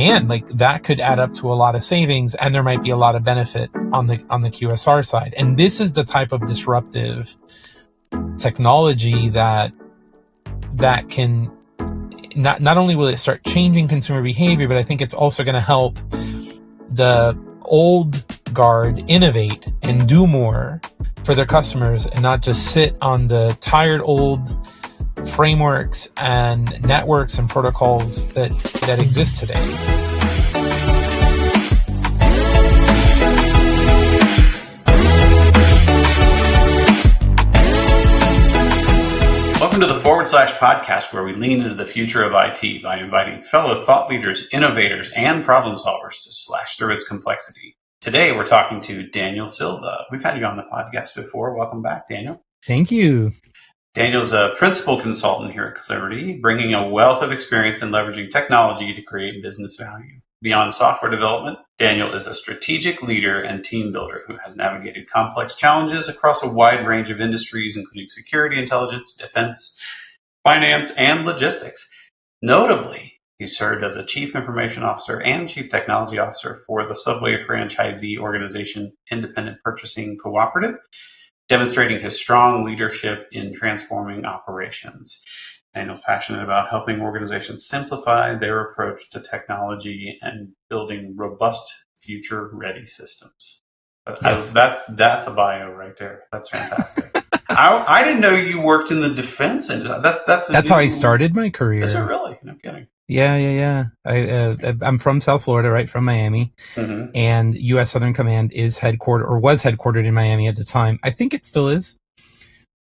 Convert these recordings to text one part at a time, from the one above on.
man, like that could add up to a lot of savings, and there might be a lot of benefit on the QSR side. And this is the type of disruptive technology that can not only will it start changing consumer behavior, but I think it's also going to help the old guard innovate and do more for their customers, and not just sit on the tired old frameworks and networks and protocols that exist today. Welcome to the / podcast, where we lean into the future of IT by inviting fellow thought leaders, innovators, and problem solvers to slash through its complexity. Today, we're talking to Daniel Silva. We've had you on the podcast before. Welcome back, Daniel. Thank you. Daniel's a principal consultant here at Clarity, bringing a wealth of experience in leveraging technology to create business value. Beyond software development, Daniel is a strategic leader and team builder who has navigated complex challenges across a wide range of industries, including security, intelligence, defense, finance, and logistics. Notably, he served as a chief information officer and chief technology officer for the Subway franchisee organization Independent Purchasing Cooperative, demonstrating his strong leadership in transforming operations. Daniel's passionate about helping organizations simplify their approach to technology and building robust, future-ready systems. Yes. That's a bio right there. That's fantastic. I didn't know you worked in the defense industry. That's how I started my career. Is it really? No kidding. Yeah. I'm from South Florida, right, from Miami, and U.S. Southern Command was headquartered in Miami at the time. I think it still is.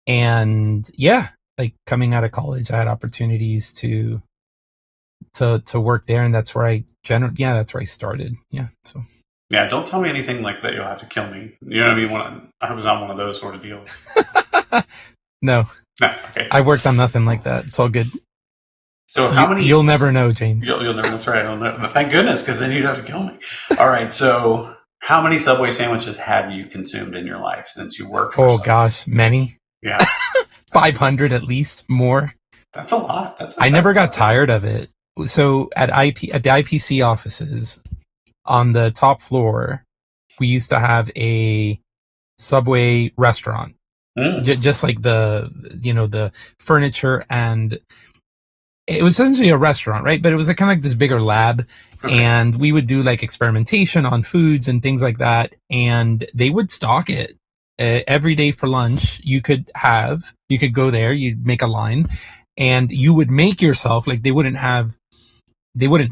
And yeah, like coming out of college, I had opportunities to work there, and that's where I started. Yeah. So. Yeah, don't tell me anything like that. You'll have to kill me. You know what I mean? When I was on one of those sort of deals. No. Okay. I worked on nothing like that. It's all good. So how many? You'll never know, James. You'll never. That's right. I'll never. Thank goodness, because then you'd have to kill me. All right. So how many Subway sandwiches have you consumed in your life since you worked for Subway? Gosh, many. Yeah. 500 at least, more. That's a lot. I never got tired of it. So at the IPC offices on the top floor, we used to have a Subway restaurant. Just like the furniture, and it was essentially a restaurant, right? But it was kind of like this bigger lab, and we would do like experimentation on foods and things like that, and they would stock it. Every day for lunch, you could go there, you'd make a line, and you would make yourself, like they wouldn't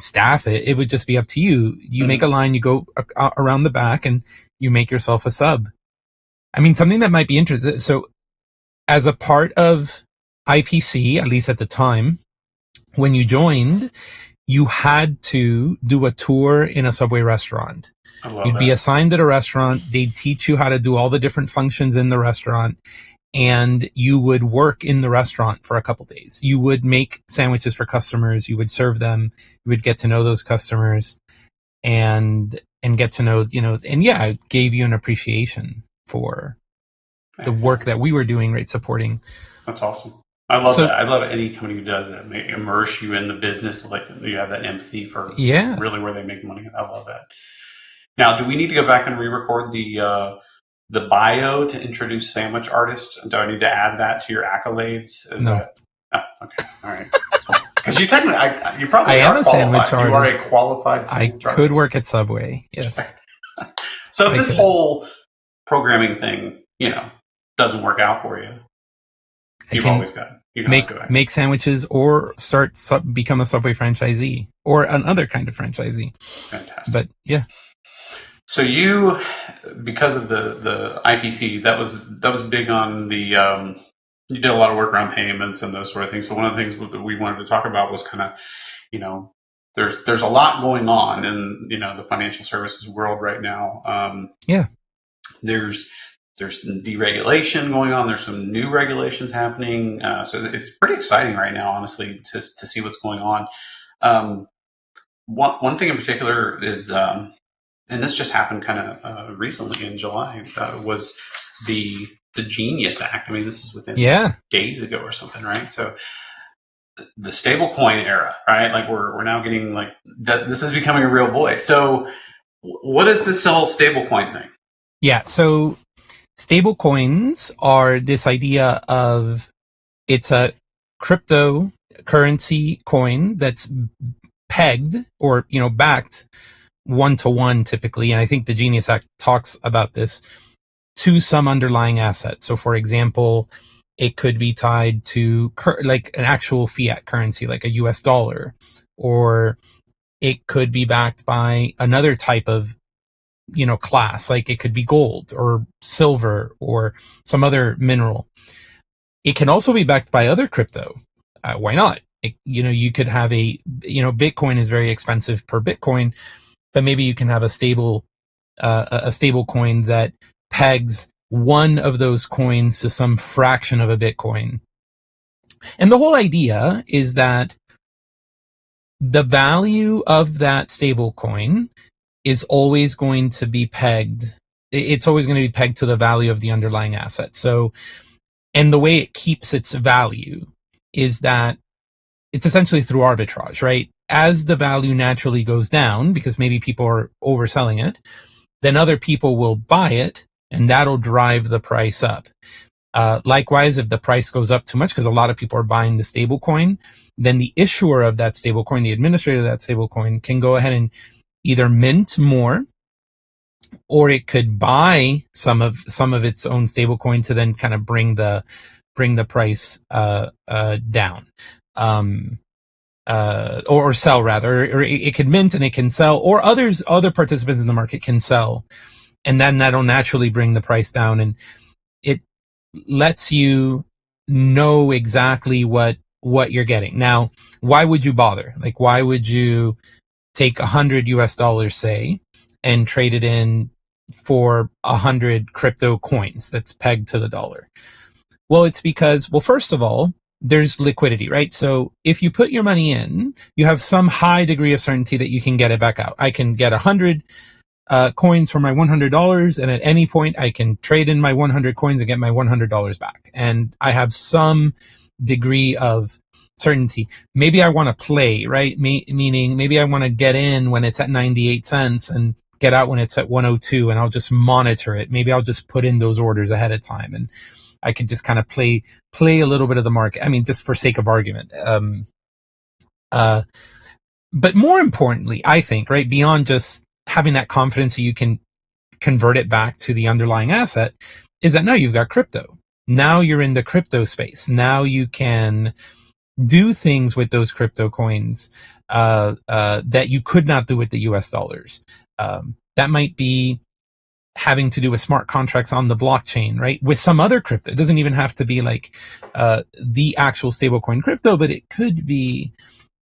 staff it. It would just be up to you. You make a line, you go around the back, and you make yourself a sub. I mean, something that might be interesting. So as a part of IPC, at least at the time, when you joined, you had to do a tour in a Subway restaurant. You'd be assigned at a restaurant. They'd teach you how to do all the different functions in the restaurant, and you would work in the restaurant for a couple days. You would make sandwiches for customers. You would serve them. You would get to know those customers and get to know, and yeah, it gave you an appreciation for the work that we were doing, right? Supporting. That's awesome. I love that. I love any company who does that, immerse you in the business, like you have that empathy for really where they make money. I love that. Now, do we need to go back and re-record the bio to introduce sandwich artist? Do I need to add that to your accolades? No. Okay. All right. Because you technically, you probably am a sandwich artist. You are a qualified sandwich artist. I could work at Subway. Yes. So if this whole programming thing, doesn't work out for you, you've always got. Make sandwiches or become a Subway franchisee or another kind of franchisee. Fantastic. But yeah. So you, because of the IPC, that was big on the. You did a lot of work around payments and those sort of things. So one of the things that we wanted to talk about was kind of, there's a lot going on in the financial services world right now. There's some deregulation going on. There's some new regulations happening. So it's pretty exciting right now, honestly, to see what's going on. One thing in particular is, and this just happened kind of recently in July, was the Genius Act. I mean, this is within days ago or something, right? So the stablecoin era, right? Like we're now getting like that. This is becoming a real boy. So, what is this whole stablecoin thing? Yeah. So stablecoins are this idea of it's a cryptocurrency coin that's pegged or backed 1-to-1 typically, and I think the Genius Act talks about this, to some underlying asset. So for example, it could be tied to like an actual fiat currency like a US dollar, or it could be backed by another type of class, like it could be gold or silver or some other mineral. It can also be backed by other crypto. Why not? You could have Bitcoin is very expensive per Bitcoin, but maybe you can have a stable coin that pegs one of those coins to some fraction of a Bitcoin. And the whole idea is that the value of that stable coin is always going to be pegged. It's always going to be pegged to the value of the underlying asset. So, and the way it keeps its value is that it's essentially through arbitrage, right? As the value naturally goes down, because maybe people are overselling it, then other people will buy it, and that'll drive the price up. Likewise, if the price goes up too much, because a lot of people are buying the stable coin, then the issuer of that stable coin, the administrator of that stable coin, can go ahead and either mint more, or it could buy some of its own stable coin to then kind of bring the price down. Or sell rather, or it could mint and it can sell, or other participants in the market can sell, and then that'll naturally bring the price down, and it lets you know exactly what you're getting. Now, why would you bother? Like, why would you take $100 say and trade it in for 100 crypto coins that's pegged to the dollar? Well, it's because, first of all, there's liquidity, right? So if you put your money in, you have some high degree of certainty that you can get it back out. I can get 100 coins for my $100, and at any point I can trade in my 100 coins and get my $100 back. And I have some degree of certainty. Maybe I want to play, right? Meaning maybe I want to get in when it's at 98 cents and get out when it's at 102, and I'll just monitor it. Maybe I'll just put in those orders ahead of time, and I could just kind of play a little bit of the market. I mean, just for sake of argument. But more importantly, I think, right, beyond just having that confidence that you can convert it back to the underlying asset, is that now you've got crypto. Now you're in the crypto space. Now you can do things with those crypto coins that you could not do with the US dollars. That might be having to do with smart contracts on the blockchain, right? With some other crypto. It doesn't even have to be like the actual stablecoin crypto, but it could be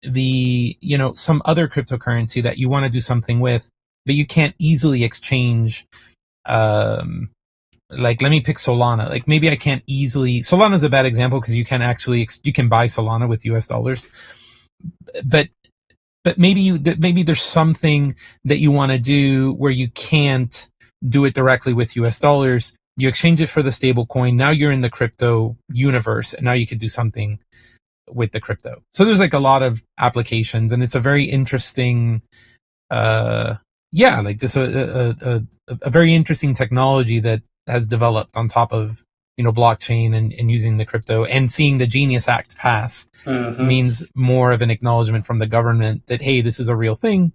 some other cryptocurrency that you want to do something with, but you can't easily exchange. Like, let me pick Solana. Like, maybe I can't easily. Solana is a bad example because you can actually you can buy Solana with US dollars, but maybe there's something that you want to do where you can't do it directly with US dollars. You exchange it for the stable coin. Now you're in the crypto universe, and now you could do something with the crypto. So there's like a lot of applications, and it's a very interesting, like this a very interesting technology that has developed on top of blockchain and using the crypto, and seeing the Genius Act pass means more of an acknowledgement from the government that, hey, this is a real thing,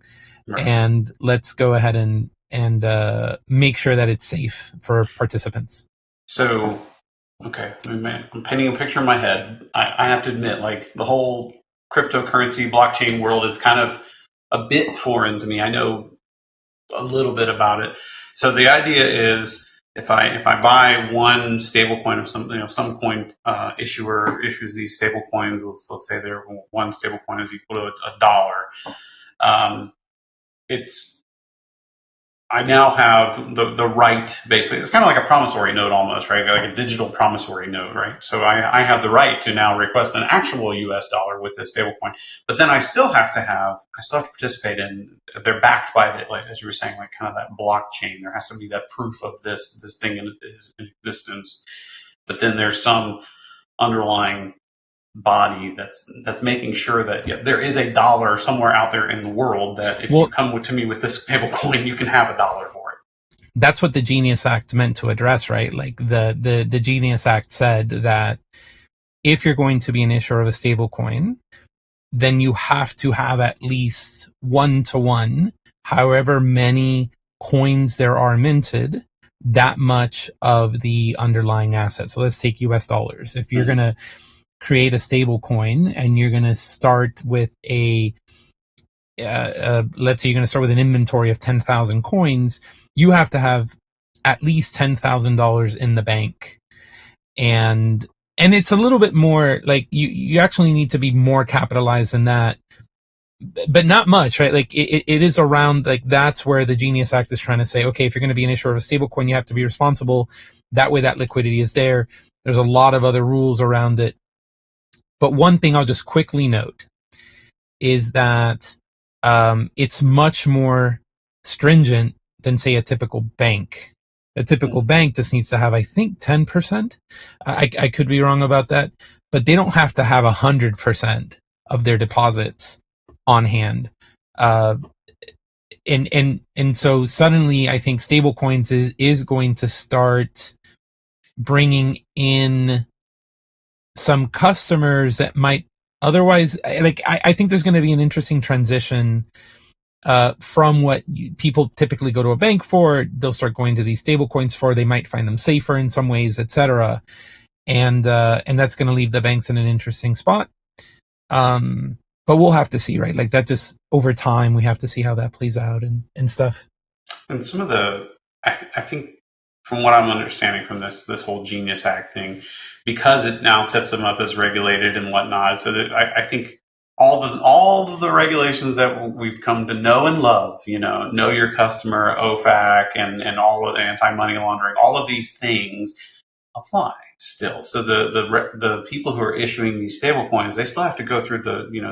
right, and let's go ahead and make sure that it's safe for participants. So, okay, I'm painting a picture in my head. I have to admit, like, the whole cryptocurrency blockchain world is kind of a bit foreign to me. I know a little bit about it. So the idea is, if I buy one stable coin of some coin issuer issues these stable coins, let's say their one stable coin is equal to a dollar. I now have the right, basically. It's kind of like a promissory note almost, right? Like a digital promissory note, right? So I have the right to now request an actual US dollar with this stablecoin. But then I still have to participate in, they're backed by the, like, as you were saying, like kind of that blockchain. There has to be that proof of this thing in existence. But then there's some underlying body that's making sure that there is a dollar somewhere out there in the world that if you come to me with this stable coin, you can have a dollar for it. That's what the Genius Act meant to address, right? Like the Genius Act said that if you're going to be an issuer of a stable coin, then you have to have at least 1-to-1, however many coins there are minted, that much of the underlying asset. So let's take US dollars. If you're going to create a stable coin and you're going to start with let's say you're going to start with an inventory of 10,000 coins, you have to have at least $10,000 in the bank. And it's a little bit more like you actually need to be more capitalized than that, but not much, right? Like it is around, like that's where the Genius Act is trying to say, okay, if you're going to be an issuer of a stablecoin, you have to be responsible. That way that liquidity is there. There's a lot of other rules around it. But one thing I'll just quickly note is that it's much more stringent than, say, a typical bank. A typical bank just needs to have, I think, 10%. I could be wrong about that, but they don't have to have 100% of their deposits on hand. And so suddenly, I think stablecoins is going to start bringing in some customers that might otherwise, like I think there's going to be an interesting transition from what people typically go to a bank for. They'll start going to these stable coins for. They might find them safer in some ways, etc. And that's going to leave the banks in an interesting spot. But we'll have to see, right? Like that just over time, we have to see how that plays out and stuff. And some of I think from what I'm understanding from this whole Genius Act thing, because it now sets them up as regulated and whatnot, so that I think all of the regulations that we've come to know and love, know your customer, OFAC, and all of the anti-money laundering, all of these things apply still. So the people who are issuing these stable coins, they still have to go through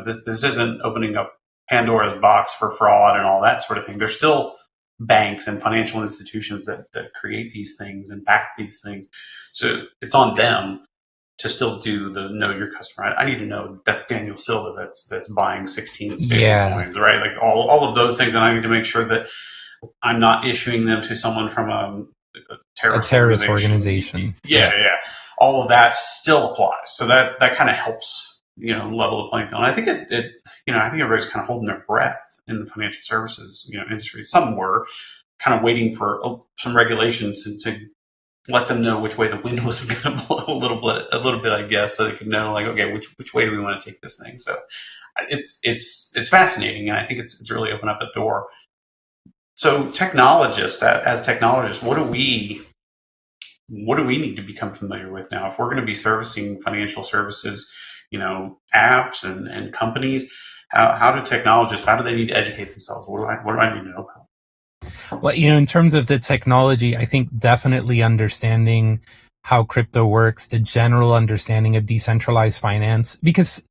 this isn't opening up Pandora's box for fraud and all that sort of thing. There's still banks and financial institutions that create these things and back these things. So it's on them to still do the know your customer. I need to know that's Daniel Silva that's buying 16 stable coins, right? Like all of those things. And I need to make sure that I'm not issuing them to someone from a terrorist organization. Yeah. All of that still applies. So that kind of helps, level the playing field. And I think I think everybody's kind of holding their breath in the financial services, industry. Some were kind of waiting for some regulations to let them know which way the wind was going to blow a little bit, I guess, so they could know, like, okay, which way do we want to take this thing? So it's fascinating, and I think it's really opened up a door. So as technologists, what do we need to become familiar with now if we're going to be servicing financial services, apps and companies? How do technologists, how do they need to educate themselves? What do I need to know about? Well, in terms of the technology, I think definitely understanding how crypto works, the general understanding of decentralized finance, because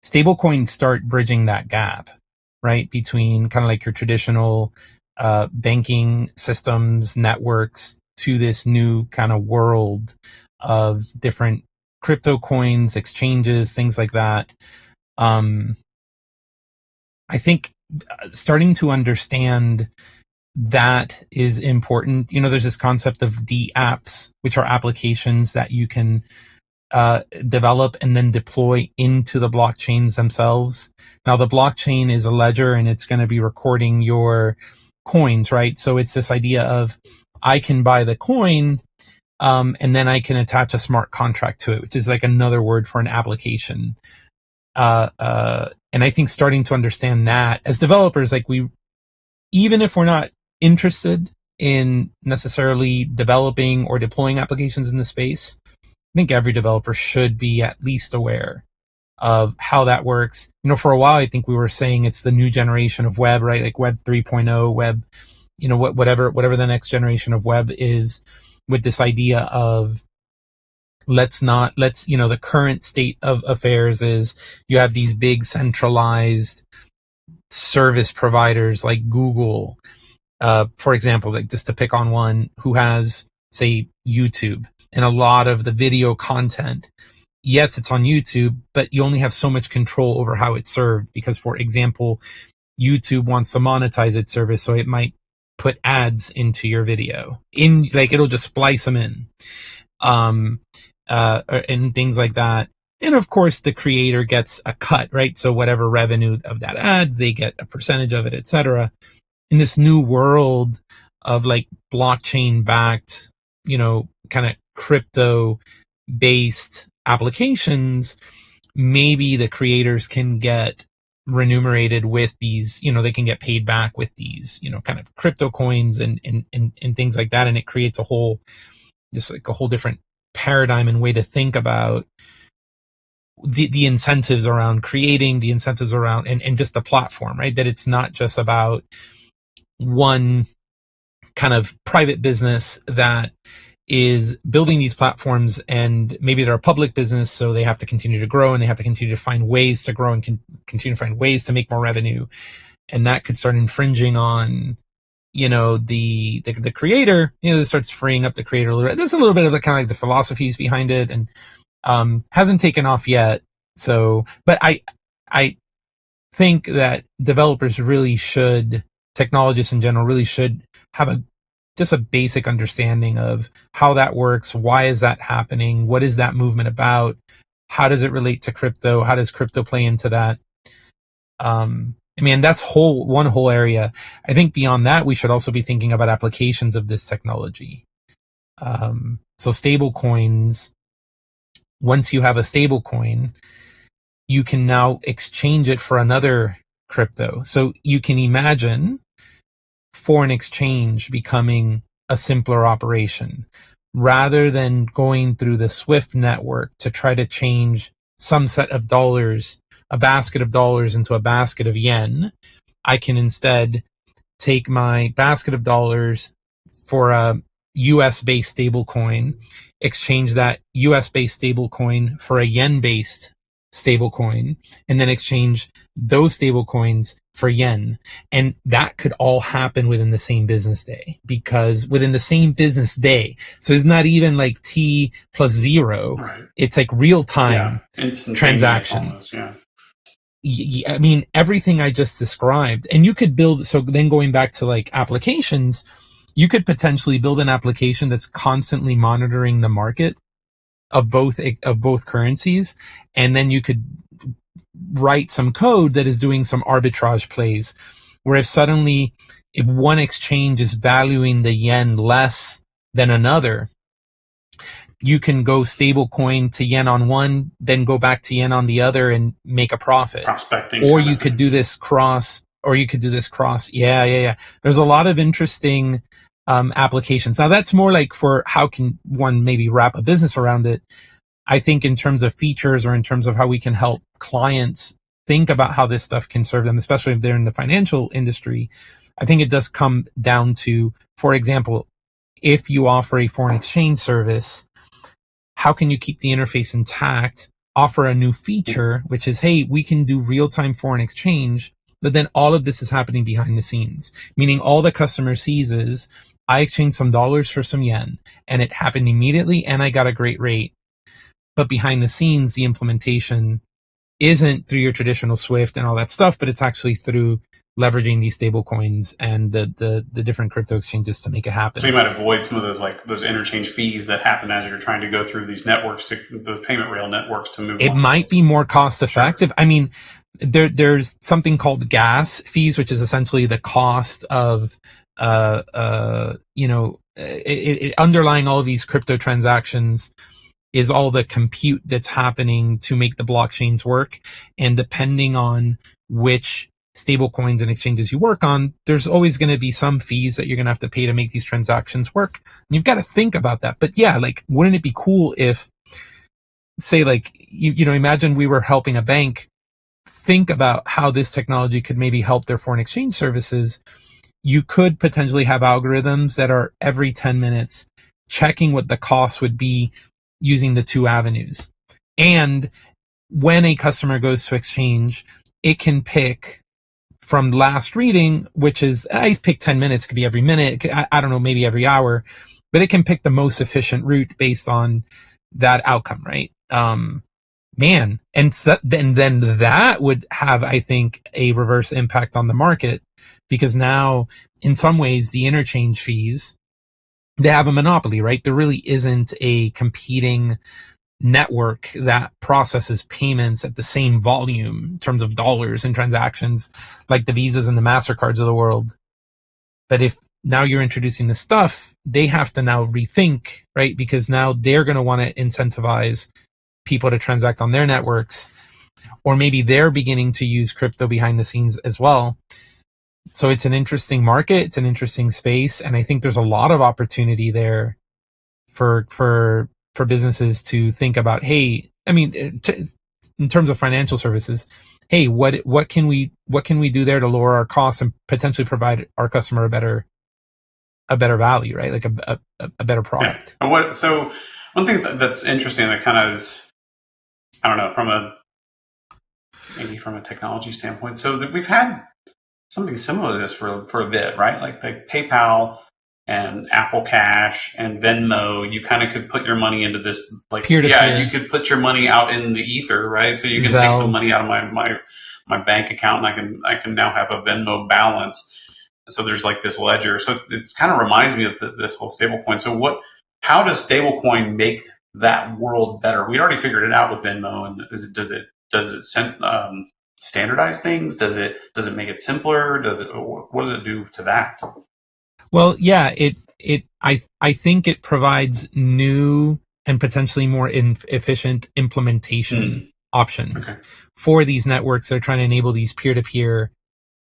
stablecoins start bridging that gap, right? Between kind of like your traditional banking systems, networks, to this new kind of world of different crypto coins, exchanges, things like that. I think starting to understand that is important. There's this concept of dApps, which are applications that you can develop and then deploy into the blockchains themselves. Now, the blockchain is a ledger and it's going to be recording your coins, right? So it's this idea of I can buy the coin and then I can attach a smart contract to it, which is like another word for an application. And I think starting to understand that as developers, like even if we're not interested in necessarily developing or deploying applications in the space, I think every developer should be at least aware of how that works. For a while, I think we were saying it's the new generation of web, right? Like web 3.0, web, whatever the next generation of web is, with this idea of the current state of affairs is you have these big centralized service providers like Google, for example, like just to pick on one, who has, say, YouTube, and a lot of the video content yes, it's on YouTube, but you only have so much control over how it's served because, for example, YouTube wants to monetize its service, so it might put ads into your video. It'll just splice them in. And things like that. And of course, the creator gets a cut, right? So whatever revenue of that ad, they get a percentage of it, etc. In this new world of like blockchain backed, kind of crypto based applications, maybe the creators can get remunerated with these, they can get paid back with these, kind of crypto coins and things like that. And it creates a whole different paradigm and way to think about the incentives around creating, the incentives around and just the platform, right? That it's not just about one kind of private business that is building these platforms, and maybe they're a public business, so they have to continue to grow and they have to continue to find ways to grow and continue to find ways to make more revenue. And that could start infringing on the creator. This starts freeing up the creator a little bit. There's a little bit of the kind of like the philosophies behind it, and hasn't taken off yet. So, but I think that developers really should, technologists in general really should have just a basic understanding of how that works. Why is that happening? What is that movement about? How does it relate to crypto? How does crypto play into that? That's one whole area. I think beyond that, we should also be thinking about applications of this technology. So stable coins, once you have a stable coin, you can now exchange it for another crypto. So you can imagine foreign exchange becoming a simpler operation rather than going through the SWIFT network to try to change some set of dollars, a basket of dollars into a basket of yen. I can instead take my basket of dollars for a US-based stable coin, exchange that US-based stable coin for a yen-based stable coin, and then exchange those stable coins for yen. And that could all happen within the same business day, because within the same business day, so it's not even like T plus 0, right. It's like real time transaction. Almost, yeah. Everything I just described, and you could build, so then going back to like applications, you could potentially build an application that's constantly monitoring the market of both currencies, and then you could write some code that is doing some arbitrage plays, where if one exchange is valuing the yen less than another, you can go stable coin to yen on one, then go back to yen on the other and make a profit. Prospecting. Or you could do this cross. Yeah. There's a lot of interesting applications. Now that's more like for how can one maybe wrap a business around it. I think in terms of features, or in terms of how we can help clients think about how this stuff can serve them, especially if they're in the financial industry, I think it does come down to, for example, if you offer a foreign exchange service, how can you keep the interface intact, offer a new feature, which is, hey, we can do real-time foreign exchange, but then all of this is happening behind the scenes, meaning all the customer sees is, I exchanged some dollars for some yen, and it happened immediately, and I got a great rate. But behind the scenes, the implementation isn't through your traditional SWIFT and all that stuff, but it's actually through leveraging these stable coins and the different crypto exchanges to make it happen. So you might avoid some of those interchange fees that happen as you're trying to go through these networks, the payment rail networks, to move. It might be more cost effective. Sure. There's something called gas fees, which is essentially the cost of underlying all of these crypto transactions is all the compute that's happening to make the blockchains work. And depending on which stable coins and exchanges you work on, there's always going to be some fees that you're going to have to pay to make these transactions work. And you've got to think about that. But yeah, wouldn't it be cool if, say, imagine we were helping a bank think about how this technology could maybe help their foreign exchange services. You could potentially have algorithms that are every 10 minutes checking what the cost would be using the two avenues. And when a customer goes to exchange, it can pick from last reading, which is, I pick 10 minutes, could be every minute, I don't know, maybe every hour, but it can pick the most efficient route based on that outcome, right? man, and then that would have, I think, a reverse impact on the market, because now in some ways the interchange fees, they have a monopoly, right? There really isn't a competing network that processes payments at the same volume in terms of dollars and transactions like the Visas and the MasterCards of the world. But if now you're introducing this stuff, they have to now rethink, right? Because now they're going to want to incentivize people to transact on their networks, or maybe they're beginning to use crypto behind the scenes as well. So it's an interesting market, it's an interesting space, and I think there's a lot of opportunity there for businesses to think about, hey, I mean, in terms of financial services, hey, what can we do there to lower our costs and potentially provide our customer a better value, right? Like a better product. Yeah. So one thing that's interesting that kind of is, I don't know, maybe from a technology standpoint. So that we've had something similar to this for a bit, right? Like PayPal and Apple Cash and Venmo, you kind of could put your money into this, like, peer-to-peer. You could put your money out in the ether, right? So you can take some money out of my bank account, and I can now have a Venmo balance. So there's like this ledger. So it kind of reminds me of this whole stablecoin. So how does stablecoin make that world better? We already figured it out with Venmo, and does it standardize things? Does it make it simpler? What does it do to that? Well, yeah, I think it provides new and potentially more efficient implementation options for these networks that are trying to enable these peer-to-peer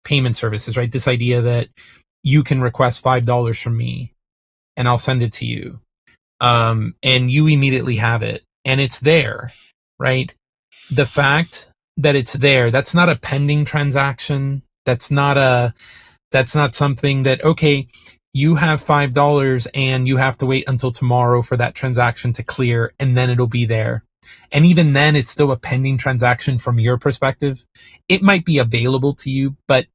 payment services, right? This idea that you can request $5 from me and I'll send it to you. And you immediately have it and it's there, right? The fact that it's there, that's not a pending transaction. That's not something that, okay, you have $5 and you have to wait until tomorrow for that transaction to clear and then it'll be there. And even then, it's still a pending transaction from your perspective. It might be available to you, but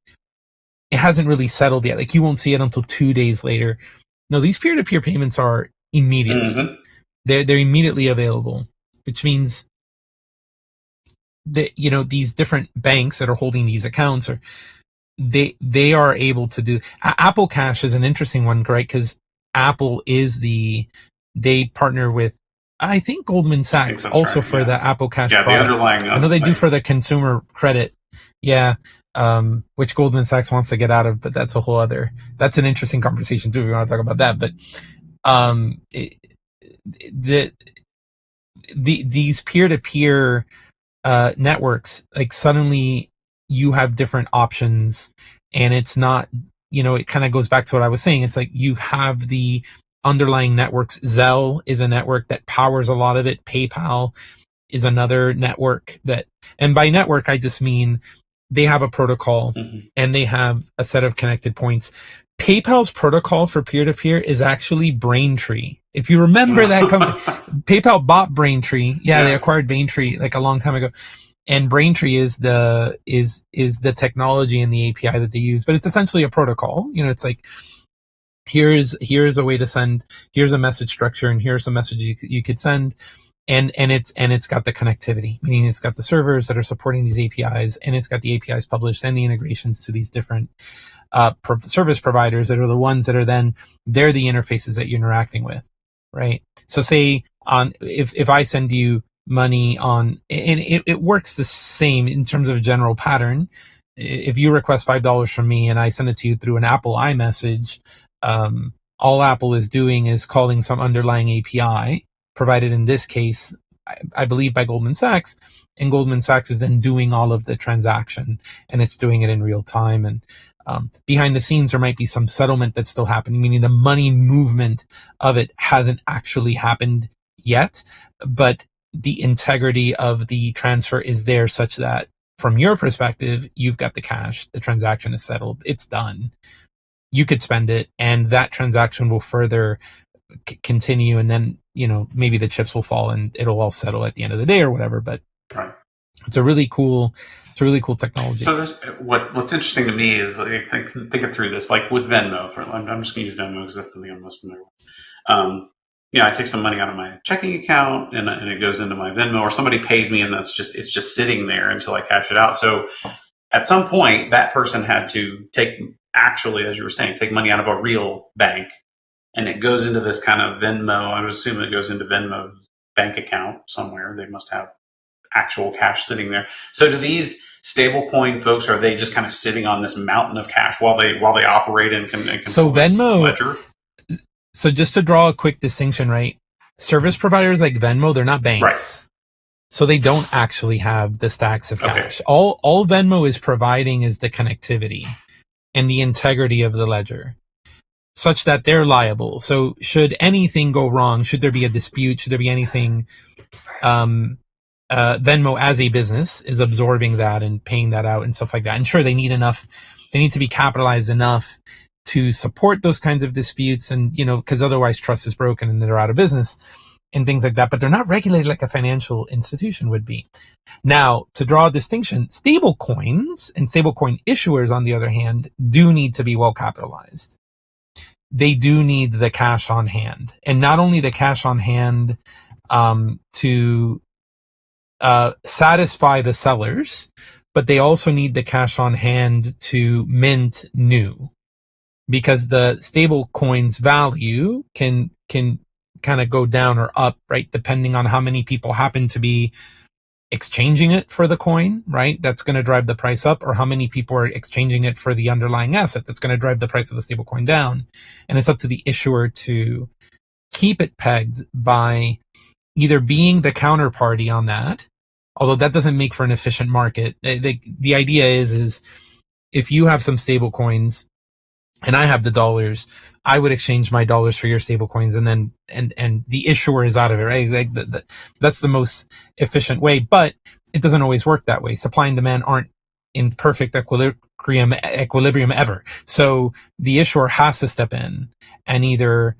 it hasn't really settled yet. Like, you won't see it until 2 days later. No, these peer-to-peer payments are immediately. They're immediately available, which means that, these different banks that are holding these accounts they are able to do. Apple Cash is an interesting one, right? Because Apple is they partner with, I think, Goldman Sachs also for the Apple Cash product. The underlying. I know they do for the consumer credit. Yeah. Which Goldman Sachs wants to get out of, but that's an interesting conversation too. We want to talk about that, but, these peer-to-peer, networks, like, suddenly you have different options, and it's not, it kind of goes back to what I was saying. It's like you have the underlying networks. Zelle is a network that powers a lot of it. PayPal is another network and by network, I just mean they have a protocol and they have a set of connected points. PayPal's protocol for peer-to-peer is actually Braintree. If you remember that company, PayPal bought Braintree. Yeah, they acquired Braintree like a long time ago. And Braintree is the technology and the API that they use, but it's essentially a protocol. It's like, here's a way to send, here's a message structure, and here's a message you could send, and it's got the connectivity, meaning it's got the servers that are supporting these APIs, and it's got the APIs published and the integrations to these different service providers that are the ones that are they're the interfaces that you're interacting with, right? So say if I send you money and it works the same in terms of a general pattern. If you request $5 from me and I send it to you through an Apple iMessage, all Apple is doing is calling some underlying API provided in this case, I believe, by Goldman Sachs, and Goldman Sachs is then doing all of the transaction, and it's doing it in real time. And behind the scenes, there might be some settlement that's still happening, meaning the money movement of it hasn't actually happened yet, but the integrity of the transfer is there such that from your perspective, you've got the cash, the transaction is settled, it's done. You could spend it, and that transaction will further continue, and then, maybe the chips will fall and it'll all settle at the end of the day or whatever. But it's a really cool technology. So what's interesting to me is, like, thinking through this, like with Venmo, I'm just going to use Venmo because that's the thing I'm most familiar with. I take some money out of my checking account and it goes into my Venmo, or somebody pays me and it's just sitting there until I cash it out. So at some point, that person had to actually, as you were saying, take money out of a real bank, and it goes into this kind of Venmo. I would assume it goes into Venmo's bank account somewhere. They must have actual cash sitting there. So do these stablecoin folks, are they just kind of sitting on this mountain of cash while they operate and can so Venmo ledger? So just to draw a quick distinction, right? Service providers like Venmo, they're not banks. Right. So they don't actually have the stacks of cash. Okay. All Venmo is providing is the connectivity and the integrity of the ledger, such that they're liable. So should anything go wrong, should there be a dispute, should there be anything, Venmo as a business is absorbing that and paying that out and stuff like that. And sure, they need to be capitalized enough to support those kinds of disputes, and because otherwise trust is broken and they're out of business and things like that. But they're not regulated like a financial institution would be. Now, to draw a distinction, stablecoins and stablecoin issuers, on the other hand, do need to be well capitalized. They do need the cash on hand, and not only the cash on hand to satisfy the sellers, but they also need the cash on hand to mint new, because the stable coin's value can kind of go down or up, right, depending on how many people happen to be exchanging it for the coin, right? That's going to drive the price up, or how many people are exchanging it for the underlying asset. That's going to drive the price of the stable coin down. And it's up to the issuer to keep it pegged by either being the counterparty on that, although that doesn't make for an efficient market. The idea is if you have some stable coins and I have the dollars, I would exchange my dollars for your stable coins, and then and the issuer is out of it, right? That's the most efficient way, but it doesn't always work that way. Supply and demand aren't in perfect equilibrium ever. So the issuer has to step in and either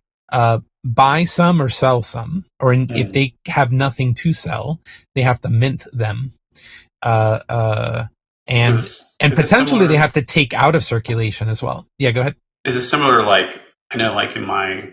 buy some or sell some, or if they have nothing to sell, they have to mint them. And potentially they have to take out of circulation as well. Yeah, go ahead. Is it similar, like, I know, like in my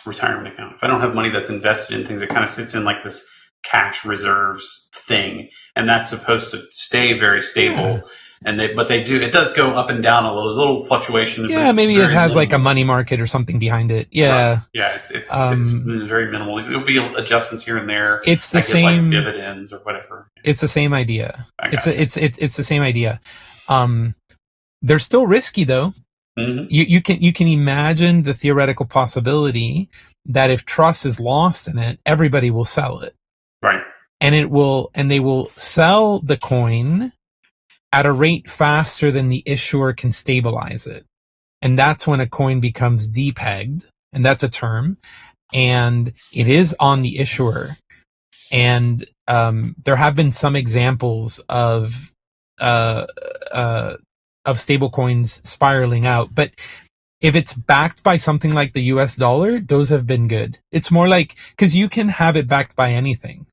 retirement account, if I don't have money that's invested in things, it kind of sits in like this cash reserves thing, and that's supposed to stay very stable. Yeah. But it does go up and down a little. There's a little fluctuation. Yeah, maybe it has minimal, like a money market or something behind it. Yeah. Right. Yeah, it's very minimal. There'll be adjustments here and there. It's the same, like dividends or whatever. It's the same idea. It's the same idea. They're still risky though. Mm-hmm. You can imagine the theoretical possibility that if trust is lost in it, everybody will sell it. Right. And they will sell the coin at a rate faster than the issuer can stabilize it. And that's when a coin becomes depegged, and that's a term, and it is on the issuer. And there have been some examples of stablecoins spiraling out, but if it's backed by something like the US dollar, those have been good. It's more like, because you can have it backed by anything.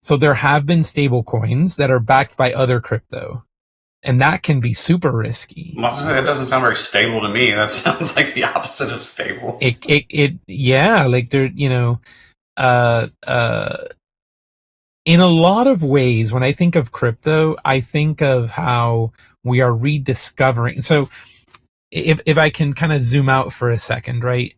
So there have been stablecoins that are backed by other crypto, and that can be super risky. It doesn't sound very stable to me. That sounds like the opposite of stable. Yeah, like they're, in a lot of ways, when I think of crypto, I think of how we are rediscovering. So if I can kind of zoom out for a second, right?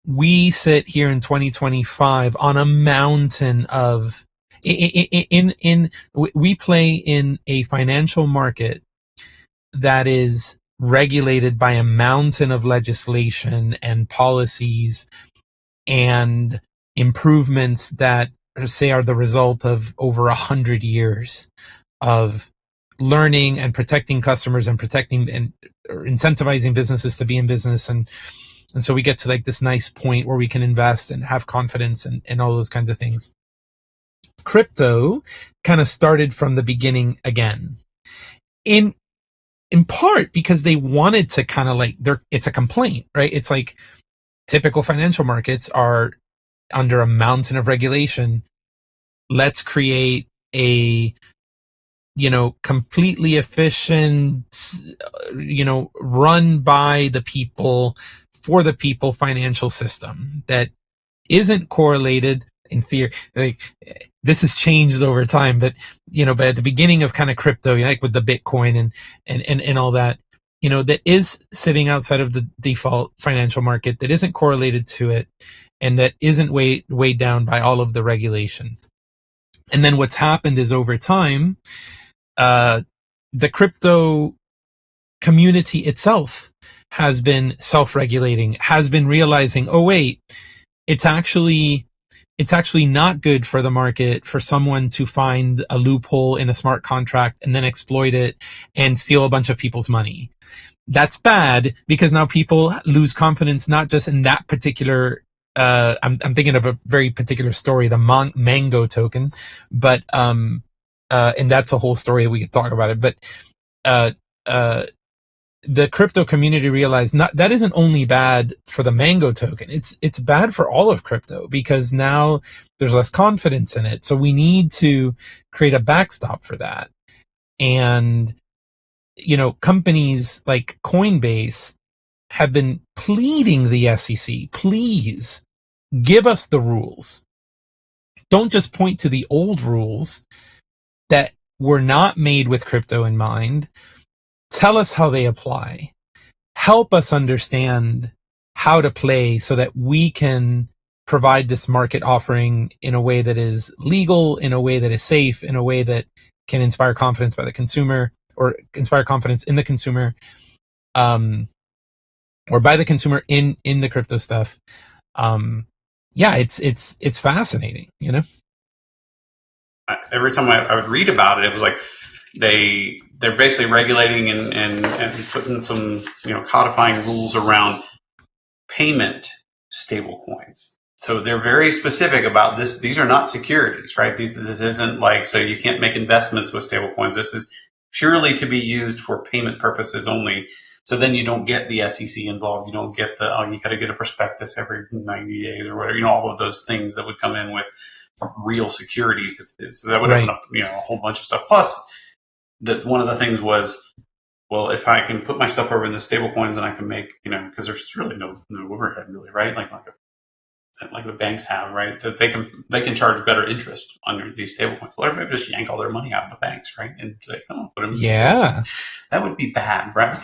We sit here in 2025 on a mountain of, we play in a financial market that is regulated by a mountain of legislation and policies and improvements that, say, are the result of over 100 years of learning and protecting customers and protecting and incentivizing businesses to be in business. And so we get to like this nice point where we can invest and have confidence and all those kinds of things. Crypto kind of started from the beginning again, in part because they wanted to kind of like, it's a complaint, right? It's like typical financial markets are under a mountain of regulation. Let's create a, completely efficient, run by the people, for the people financial system that isn't correlated in theory. Like, this has changed over time, but but at the beginning of kind of crypto, like with the Bitcoin and all that, that is sitting outside of the default financial market, that isn't correlated to it, and that isn't weighed down by all of the regulation. And then what's happened is, over time, the crypto community itself has been self-regulating, has been realizing, oh wait, it's actually not good for the market for someone to find a loophole in a smart contract and then exploit it and steal a bunch of people's money. That's bad, because now people lose confidence, not just in that particular I'm thinking of a very particular story, the Mango token, but and that's a whole story, we could talk about it. But the crypto community realized that isn't only bad for the Mango token, it's bad for all of crypto, because now there's less confidence in it. So we need to create a backstop for that. And companies like Coinbase have been pleading the SEC, please give us the rules. Don't just point to the old rules that were not made with crypto in mind. Tell us how they apply. Help us understand how to play so that we can provide this market offering in a way that is legal, in a way that is safe, in a way that can inspire confidence by the consumer, or inspire confidence in the consumer, or by the consumer in the crypto stuff. It's fascinating, Every time I would read about it, it was like they're basically regulating and putting some codifying rules around payment stablecoins. So they're very specific about this. These are not securities, right? This isn't like, so you can't make investments with stablecoins. This is purely to be used for payment purposes only. So then you don't get the SEC involved. You don't get you got to get a prospectus every 90 days or whatever. All of those things that would come in with real securities. So that would open up a whole bunch of stuff. Plus, one of the things was, well, if I can put my stuff over in the stable coins and I can make, because there's really no overhead, really, right? Like the banks have, right? That they can charge better interest under these stable coins. Well, everybody just yank all their money out of the banks, right? And say, put them in the that would be bad, right?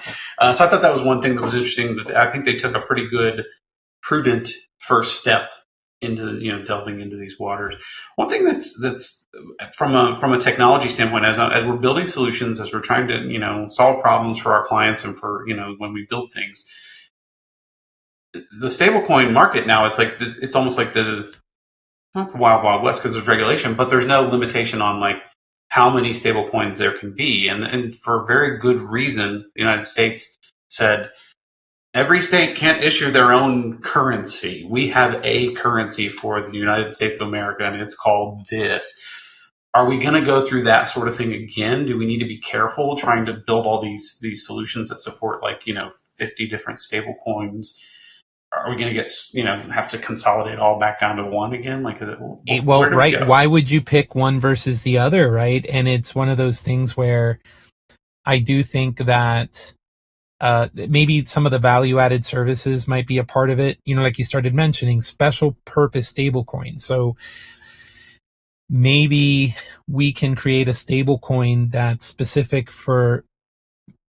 So I thought that was one thing that was interesting. That I think they took a pretty good, prudent first step into delving into these waters. One thing that's from a technology standpoint, as we're building solutions, as we're trying to solve problems for our clients and for when we build things, the stablecoin market now, it's almost like not the wild west, because there's regulation, but there's no limitation on like how many stablecoins there can be, and for a very good reason, the United States said, every state can't issue their own currency. We have a currency for the United States of America, and it's called this. Are we going to go through that sort of thing again? Do we need to be careful trying to build all these solutions that support 50 different stable coins? Are we going to get have to consolidate all back down to one again? Right. Why would you pick one versus the other, right? And it's one of those things where I do think that maybe some of the value-added services might be a part of it. Like you started mentioning, special purpose stablecoin. So maybe we can create a stablecoin that's specific for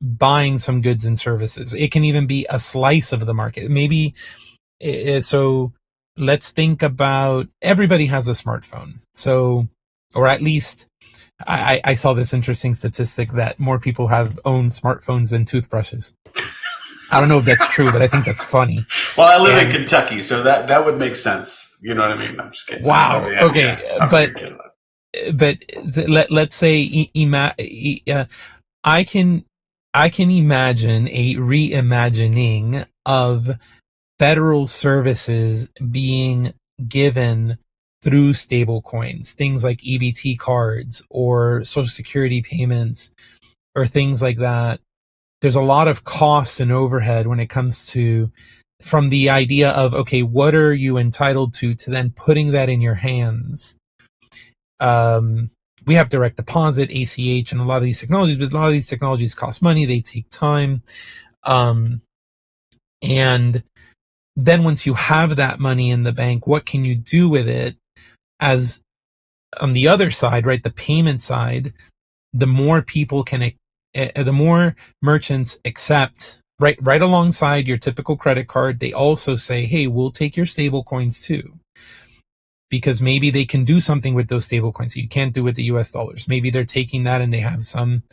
buying some goods and services. It can even be a slice of the market. Maybe so. Let's think about, everybody has a smartphone. So, or at least I saw this interesting statistic that more people own smartphones than toothbrushes. I don't know if that's true, but I think that's funny. Well, I live in Kentucky, so that would make sense. You know what I mean? I'm just kidding. Wow. Okay. Let's say I can imagine a reimagining of federal services being given through stable coins, things like EBT cards or Social Security payments or things like that. There's a lot of cost and overhead when it comes to, from the idea of, okay, what are you entitled to then putting that in your hands. We have direct deposit, ACH, and a lot of these technologies, but a lot of these technologies cost money. They take time. And then once you have that money in the bank, what can you do with it? As on the other side, right, the payment side, the more people can, the more merchants accept, right alongside your typical credit card, they also say, hey, we'll take your stable coins too. Because maybe they can do something with those stable coins you can't do with the US dollars. Maybe they're taking that and they have some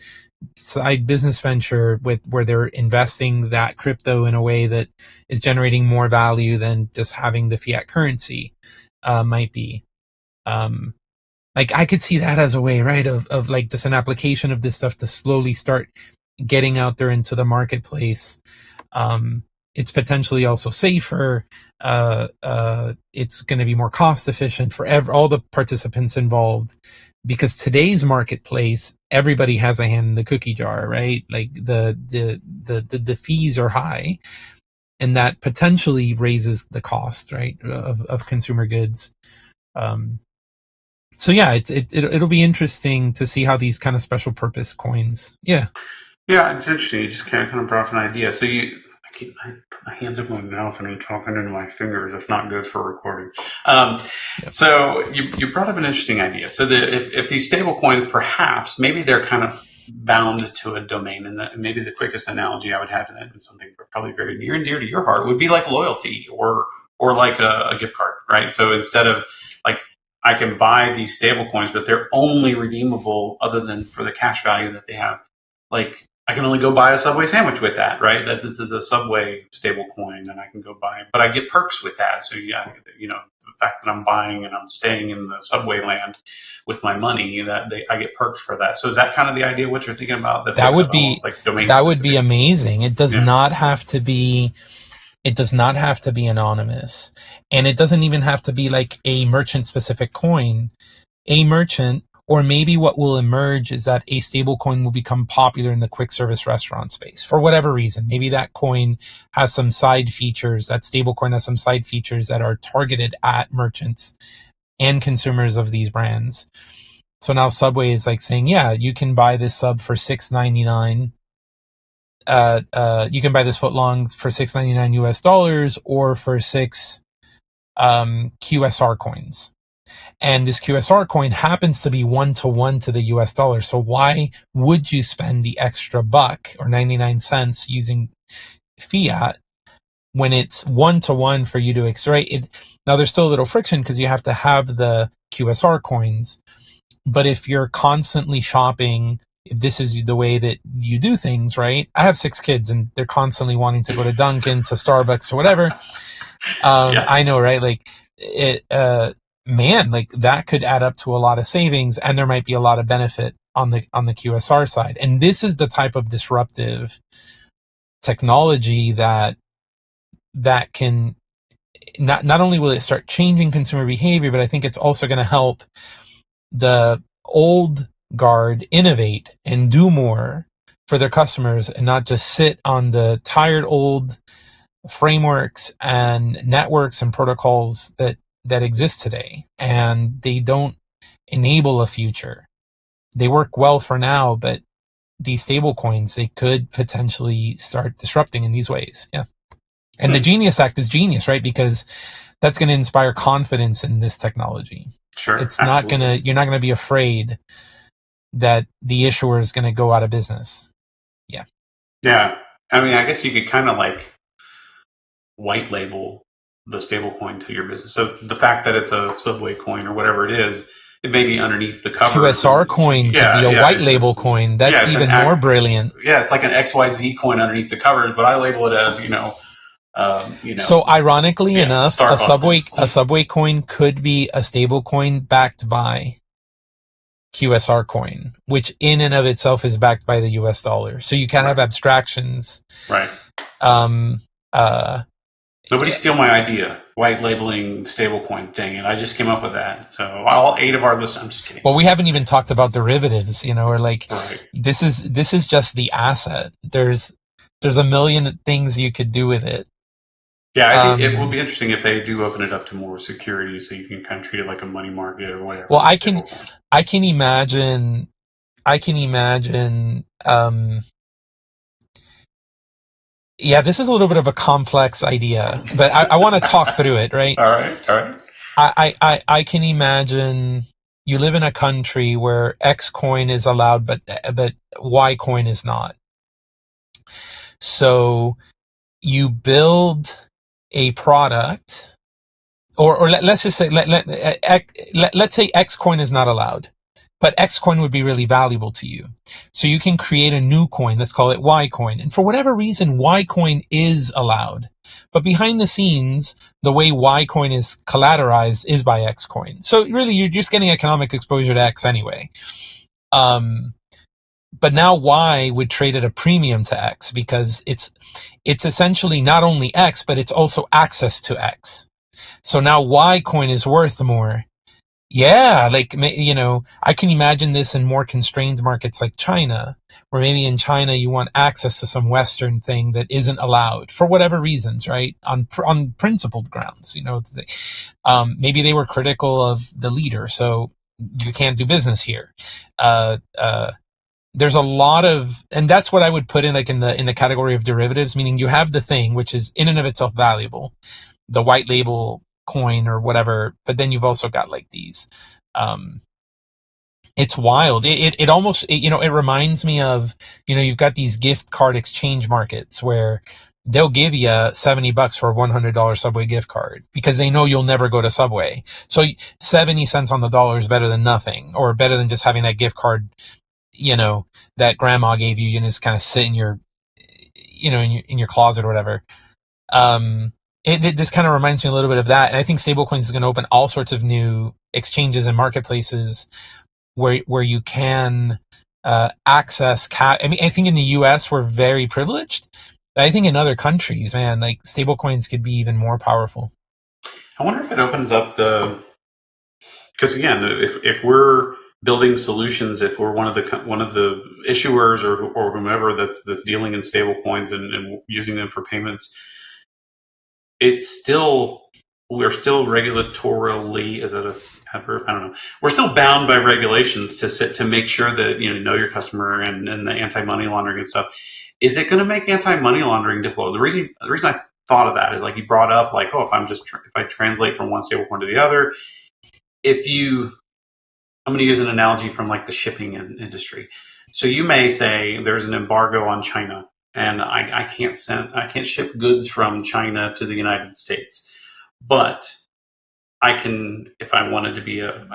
side business venture where they're investing that crypto in a way that is generating more value than just having the fiat currency might be. Like I could see that as a way, right, of like just an application of this stuff to slowly start getting out there into the marketplace. It's potentially also safer. It's going to be more cost efficient for all the participants involved, because today's marketplace, everybody has a hand in the cookie jar, right? Like the fees are high, and that potentially raises the cost, right, of consumer goods. So yeah, it'll be interesting to see how these kind of special purpose coins. Yeah, it's interesting. You just kind of brought up an idea. So my hands are going mouth and I'm talking into my fingers. It's not good for recording. So you brought up an interesting idea. So if these stable coins, perhaps maybe they're kind of bound to a domain, and maybe the quickest analogy I would have to that, and something probably very near and dear to your heart, would be like loyalty or like a gift card, right? So instead of like, I can buy these stable coins, but they're only redeemable other than for the cash value that they have. Like, I can only go buy a Subway sandwich with that, right? That this is a Subway stable coin, and I can go buy it. But I get perks with that. So yeah, the fact that I'm buying and I'm staying in the Subway land with my money, I get perks for that. So is that kind of the idea what you're thinking about? That would be like domain that specific? Would be amazing. It does not have to be. It does not have to be anonymous, and it doesn't even have to be like a merchant specific coin. A merchant, or maybe what will emerge is that a stable coin will become popular in the quick service restaurant space for whatever reason. Maybe that coin has some side features, that stable coin has some side features that are targeted at merchants and consumers of these brands. So now Subway is like saying, yeah, you can buy this sub for $6.99. You can buy this footlong for $6.99 US dollars, or for 6 QSR coins. And this QSR coin happens to be 1-to-1 to the US dollar. So why would you spend the extra buck or 99 cents using fiat when it's 1-to-1 for you to extract it? Now there's still a little friction because you have to have the QSR coins. But if you're constantly shopping, if this is the way that you do things, right? I have 6 kids and they're constantly wanting to go to Dunkin', to Starbucks, or whatever. I know, right? Like man, like that could add up to a lot of savings, and there might be a lot of benefit on the QSR side. And this is the type of disruptive technology that can not only will it start changing consumer behavior, but I think it's also going to help the old guard innovate and do more for their customers, and not just sit on the tired old frameworks and networks and protocols that exist today, and they don't enable a future. They work well for now, but these stable coins, they could potentially start disrupting in these ways. Yeah. And the Genius Act is genius, right? Because that's going to inspire confidence in this technology. Sure. It's not going to, you're not going to be afraid that the issuer is going to go out of business. Yeah. Yeah. I mean, I guess you could kind of like white label the stable coin to your business. So the fact that it's a Subway coin or whatever it is, it may be underneath the cover. QSR coin could be a white label coin. That's even more brilliant. Yeah, it's like an XYZ coin underneath the covers, but I label it as, So ironically enough, Starbucks. a Subway coin could be a stable coin backed by QSR coin, which in and of itself is backed by the US dollar. So you can have abstractions. Right. Nobody steal my idea. White labeling stablecoin. Dang it. I just came up with that. So all 8 of our listeners, I'm just kidding. Well, we haven't even talked about derivatives, or like, this is just the asset. There's a million things you could do with it. Yeah, I think it will be interesting if they do open it up to more security, so you can kind of treat it like a money market or whatever. Well, I can imagine, Yeah, this is a little bit of a complex idea, but I want to talk through it, right? All right, all right. I can imagine you live in a country where X coin is allowed, but Y coin is not. So you build a product, or let's just say let's say X coin is not allowed, but X coin would be really valuable to you. So you can create a new coin. Let's call it Y coin. And for whatever reason, Y coin is allowed. But behind the scenes, the way Y coin is collateralized is by X coin. So really, you're just getting economic exposure to X anyway. But now Y would trade at a premium to X because it's essentially not only X, but it's also access to X. So now Y coin is worth more. Yeah, like, I can imagine this in more constrained markets like China, where maybe in China you want access to some Western thing that isn't allowed for whatever reasons, right? On principled grounds, maybe they were critical of the leader, so you can't do business here. There's a lot of, and that's what I would put in like in the category of derivatives, meaning you have the thing which is in and of itself valuable, the white label coin or whatever, but then you've also got like these. It's wild. It almost, it reminds me of, you've got these gift card exchange markets where they'll give you $70 for a $100 Subway gift card because they know you'll never go to Subway. So 70 cents on the dollar is better than nothing, or better than just having that gift card, that grandma gave you, just kind of sit in your, in your closet or whatever. This kind of reminds me a little bit of that. And I think stablecoins is going to open all sorts of new exchanges and marketplaces where you can access cash. I mean, I think in the US we're very privileged. I think in other countries, man, like stablecoins could be even more powerful. I wonder if it opens up because again, if we're building solutions, if we're one of the issuers or whomever that's dealing in stablecoins and using them for payments, we're still regulatorily, is that a adverb? I don't know. We're still bound by regulations to make sure that know your customer and the anti-money laundering and stuff. Is it going to make anti-money laundering difficult? The reason I thought of that is like you brought up like, if I translate from one stablecoin to the other, I'm going to use an analogy from like the shipping industry. So you may say there's an embargo on China, and I can't ship goods from China to the United States, but I can, if I wanted to be a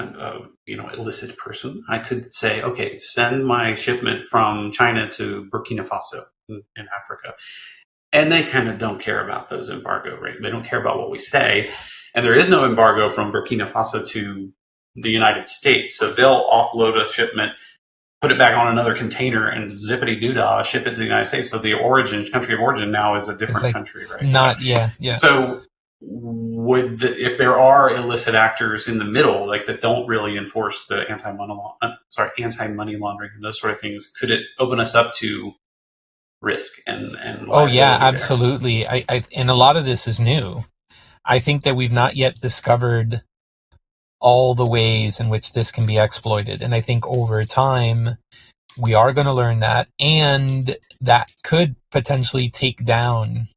illicit person, I could say, okay, send my shipment from China to Burkina Faso in Africa. And they kind of don't care about those embargo rates. They don't care about what we say. And there is no embargo from Burkina Faso to the United States. So they'll offload a shipment, put it back on another container, and zippity-doo-dah, ship it to the United States. So the country of origin now is a different country, right? Yeah. So if there are illicit actors in the middle, like that don't really enforce the anti-money laundering and those sort of things, could it open us up to risk and oh yeah, absolutely. I and a lot of this is new. I think that we've not yet discovered all the ways in which this can be exploited, and I think over time we are going to learn that, and that could potentially take down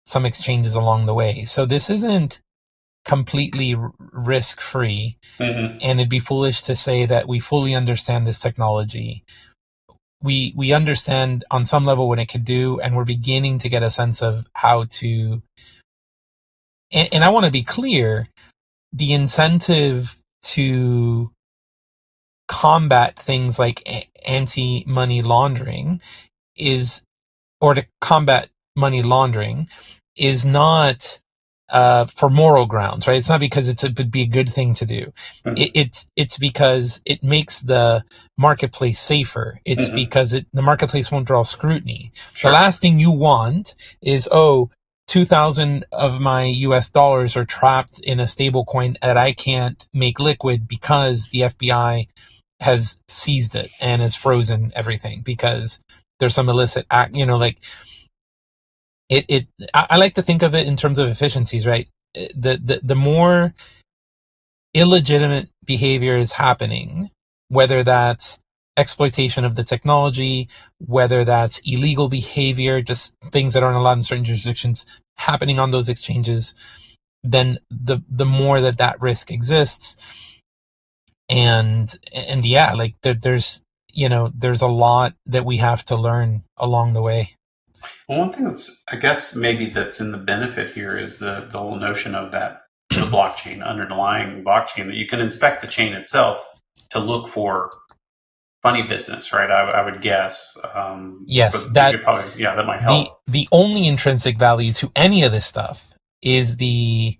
some exchanges along the way. So this isn't completely risk-free, and it'd be foolish to say that we fully understand this technology. We understand on some level what it could do, and we're beginning to get a sense of how to. And I want to be clear: the incentive to combat things like anti-money laundering or to combat money laundering is not for moral grounds, right? It's not because it would be a good thing to do. It's because it makes the marketplace safer. It's because the marketplace won't draw scrutiny. Sure. The last thing you want is, 2,000 of my US dollars are trapped in a stable coin that I can't make liquid because the FBI has seized it and has frozen everything because there's some illicit act, I like to think of it in terms of efficiencies, right? The more illegitimate behavior is happening, whether that's exploitation of the technology, whether that's illegal behavior, just things that aren't allowed in certain jurisdictions happening on those exchanges, then the more that risk exists. And yeah, like there's there's a lot that we have to learn along the way. Well, one thing that's, I guess, maybe that's in the benefit here is the whole notion of that the blockchain, underlying blockchain, that you can inspect the chain itself to look for funny business, right? I would guess. Yes, that might help. The only intrinsic value to any of this stuff is the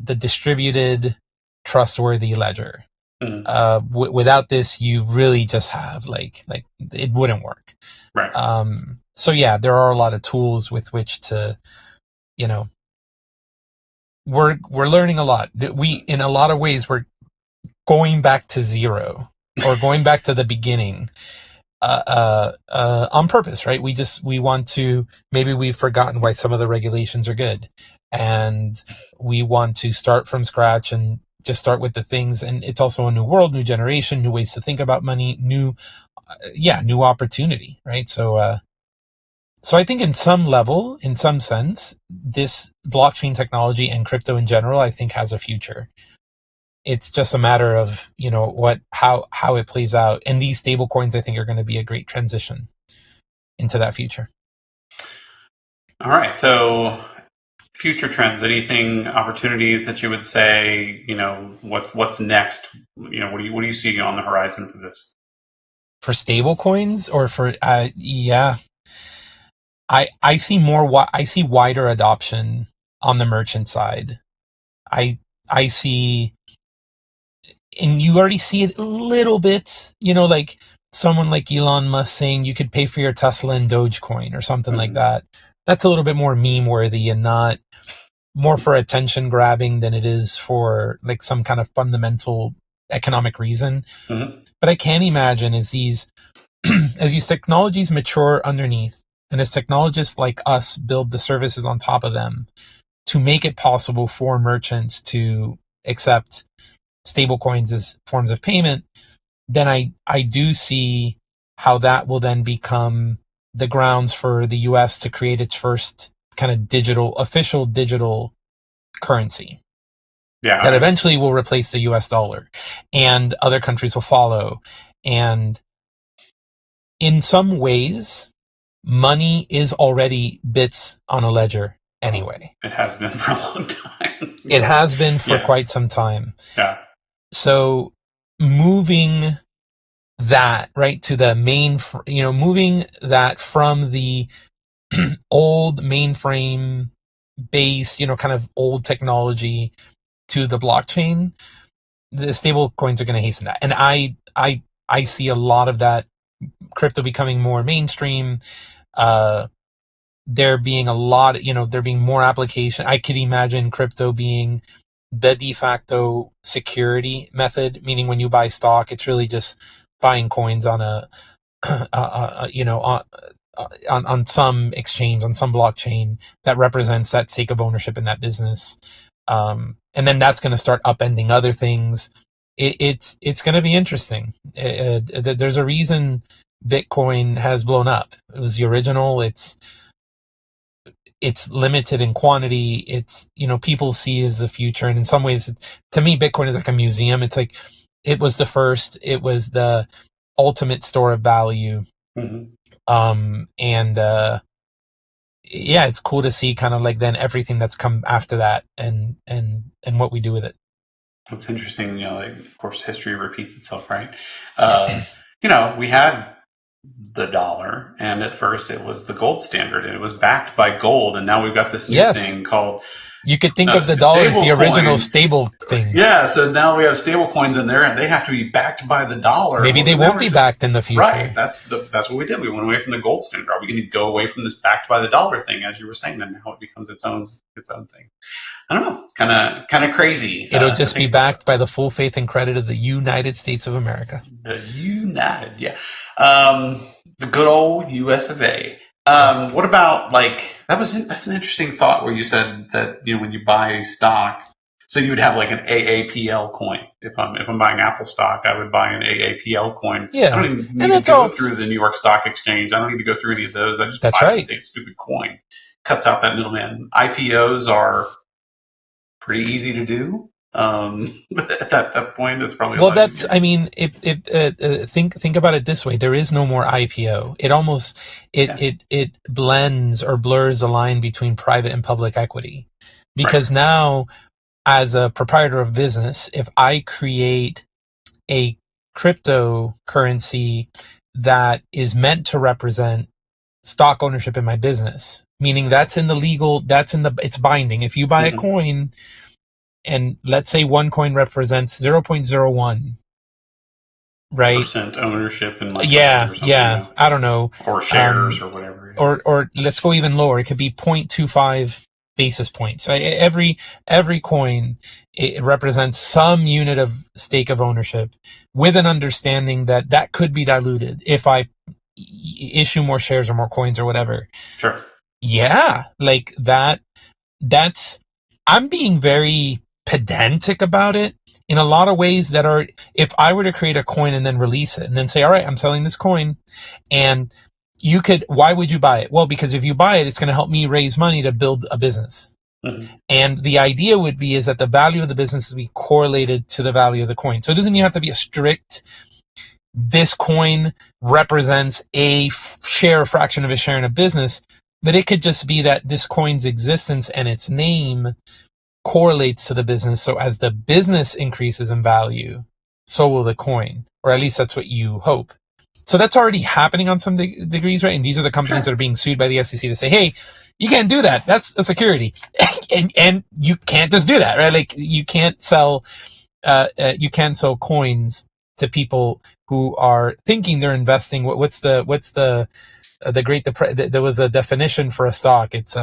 distributed trustworthy ledger. Mm-hmm. Without this, you really just have like it wouldn't work. Right. So yeah, there are a lot of tools with which to, we're learning a lot. In a lot of ways, we're going back to zero or going back to the beginning, on purpose, right? We want to, maybe we've forgotten why some of the regulations are good, and we want to start from scratch and just start with the things. And it's also a new world, new generation, new ways to think about money, new opportunity, right? So I think in some level, in some sense, this blockchain technology and crypto in general, I think, has a future. It's just a matter of, how it plays out. And these stable coins, I think, are going to be a great transition into that future. All right. So future trends, anything, opportunities that you would say, what's next? What do you see on the horizon for this? For stable coins or for, yeah. I see wider adoption on the merchant side. I see, and you already see it a little bit, like someone like Elon Musk saying you could pay for your Tesla in Dogecoin or something like that. That's a little bit more meme worthy and not more for attention grabbing than it is for like some kind of fundamental economic reason. Mm-hmm. But I can imagine as these technologies mature underneath, and as technologists like us build the services on top of them to make it possible for merchants to accept stablecoins as forms of payment, then I do see how that will then become the grounds for the US to create its first kind of official digital currency. Yeah, that eventually will replace the US dollar, and other countries will follow. And in some ways, money is already bits on a ledger anyway. It has been for a long time. It has been for quite some time. Yeah. So moving that right to the main, moving that from the old mainframe base, kind of old technology to the blockchain, the stable coins are going to hasten that. And I see a lot of that crypto becoming more mainstream. There being a lot, there being more application. I could imagine crypto being the de facto security method, meaning when you buy stock, it's really just buying coins on on some exchange, on some blockchain that represents that sake of ownership in that business. And then that's going to start upending other things. It's going to be interesting. There's a reason Bitcoin has blown up. It was the original. It's limited in quantity. It's, people see as the future. And in some ways, to me, Bitcoin is like a museum. It's like, it was the first, it was the ultimate store of value. Mm-hmm. Yeah, it's cool to see kind of like then everything that's come after that and what we do with it. What's interesting, of course, history repeats itself, right? We had the dollar, and at first it was the gold standard, and it was backed by gold, and now we've got this new thing called... You could think of the dollar as the original stable thing. Yeah, so now we have stable coins in there, and they have to be backed by the dollar. Maybe they won't be backed in the future. Right, that's what we did. We went away from the gold standard. Are we going to go away from this backed by the dollar thing, as you were saying, and now it becomes its own thing? I don't know. It's kind of crazy. It'll just be backed by the full faith and credit of the United States of America. The United, yeah. The good old US of A. What about that's an interesting thought where you said that when you buy stock, So you would have like an AAPL coin. If I'm buying Apple stock, I would buy an AAPL coin. Yeah. I don't even need to go through the New York Stock Exchange. I don't need to go through any of those. I just buy the stupid coin. Cuts out that middleman. IPOs are pretty easy to do. At that point, it's probably easier. I mean, think about it this way: there is no more IPO. It blends or blurs the line between private and public equity, because now, as a proprietor of business, if I create a cryptocurrency that is meant to represent stock ownership in my business, meaning it's binding. If you buy a coin, and let's say one coin represents 0.01, right? Percent ownership in like I don't know, or shares or whatever, or let's go even lower. It could be 0.25 basis points. Every coin, it represents some unit of stake of ownership, with an understanding that could be diluted if I issue more shares or more coins or whatever. Sure. Yeah, like that. I'm being very pedantic about it in a lot of ways that are, if I were to create a coin and then release it and then say, all right, I'm selling this coin, and why would you buy it? Well, because if you buy it, it's going to help me raise money to build a business. And the idea would be is that the value of the business will be correlated to the value of the coin. So it doesn't even have to be a strict, this coin represents a fraction of a share in a business, but it could just be that this coin's existence and its name correlates to the business. So as the business increases in value, so will the coin, or at least that's what you hope. So that's already happening on some degrees, right? And these are the companies that are being sued by the SEC to say, hey, you can't do that. That's a security. and you can't just do that, right? Like you can't sell coins to people who are thinking they're investing. What's the Great Depression? There was a definition for a stock. It's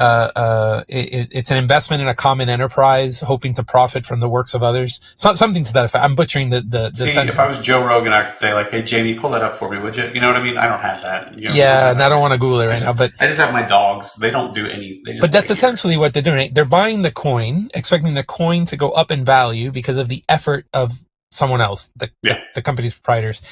it's an investment in a common enterprise, hoping to profit from the works of others. Something to that effect. I'm butchering the sentence. If I was Joe Rogan, I could say like, "Hey, Jamie, pull that up for me, would you?" You know what I mean? I don't have that. And I don't want to Google it right now. But I just have my dogs. They don't do any. But that's essentially what they're doing. They're buying the coin, expecting the coin to go up in value because of the effort of someone else, the company's proprietors.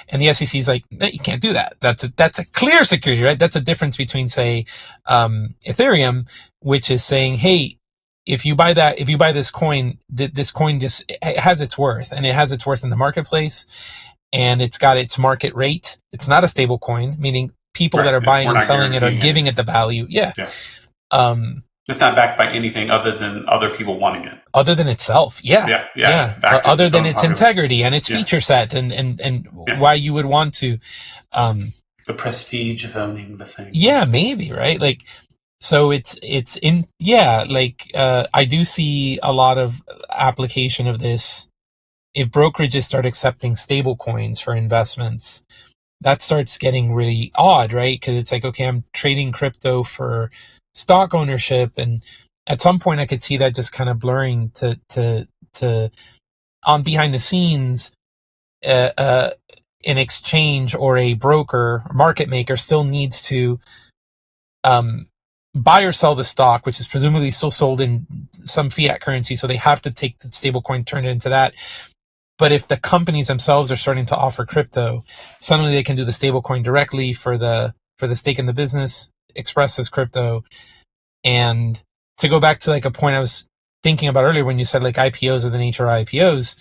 And the SEC is like, no, you can't do that. That's a clear security, right? That's a difference between, say, Ethereum, which is saying, hey, if you buy this coin, this coin it has its worth, and it has its worth in the marketplace, and it's got its market rate. It's not a stable coin, meaning people that are buying and selling it are giving it the value. It's not backed by anything other than other people wanting it. Other than itself, other than its integrity and its feature set, and why you would want to. The prestige of owning the thing. Yeah, maybe, right? Like, so I do see a lot of application of this. If brokerages start accepting stable coins for investments, that starts getting really odd, right? Because it's like, okay, I'm trading crypto for stock ownership, and at some point I could see that just kind of blurring to on behind the scenes. An exchange or a broker, market maker, still needs to buy or sell the stock, which is presumably still sold in some fiat currency, so they have to take the stablecoin, turn it into that. But if the companies themselves are starting to offer crypto, suddenly they can do the stablecoin directly for the stake in the business, expressed as crypto. And to go back to like a point I was thinking about earlier when you said like IPOs are the nature of IPOs,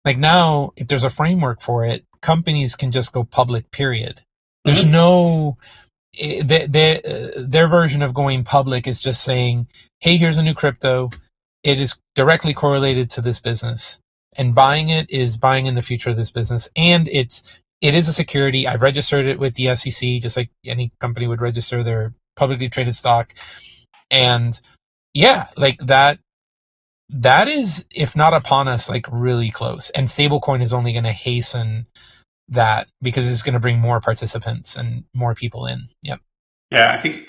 like now if there's a framework for it, companies can just go public, period. There's no their version of going public is just saying, hey, here's a new crypto, it is directly correlated to this business, and buying it is buying in the future of this business, and it is a security. I've registered it with the SEC, just like any company would register their publicly traded stock. And like that is, if not upon us, like really close. And stablecoin is only going to hasten that because it's going to bring more participants and more people in. Yep. Yeah, I think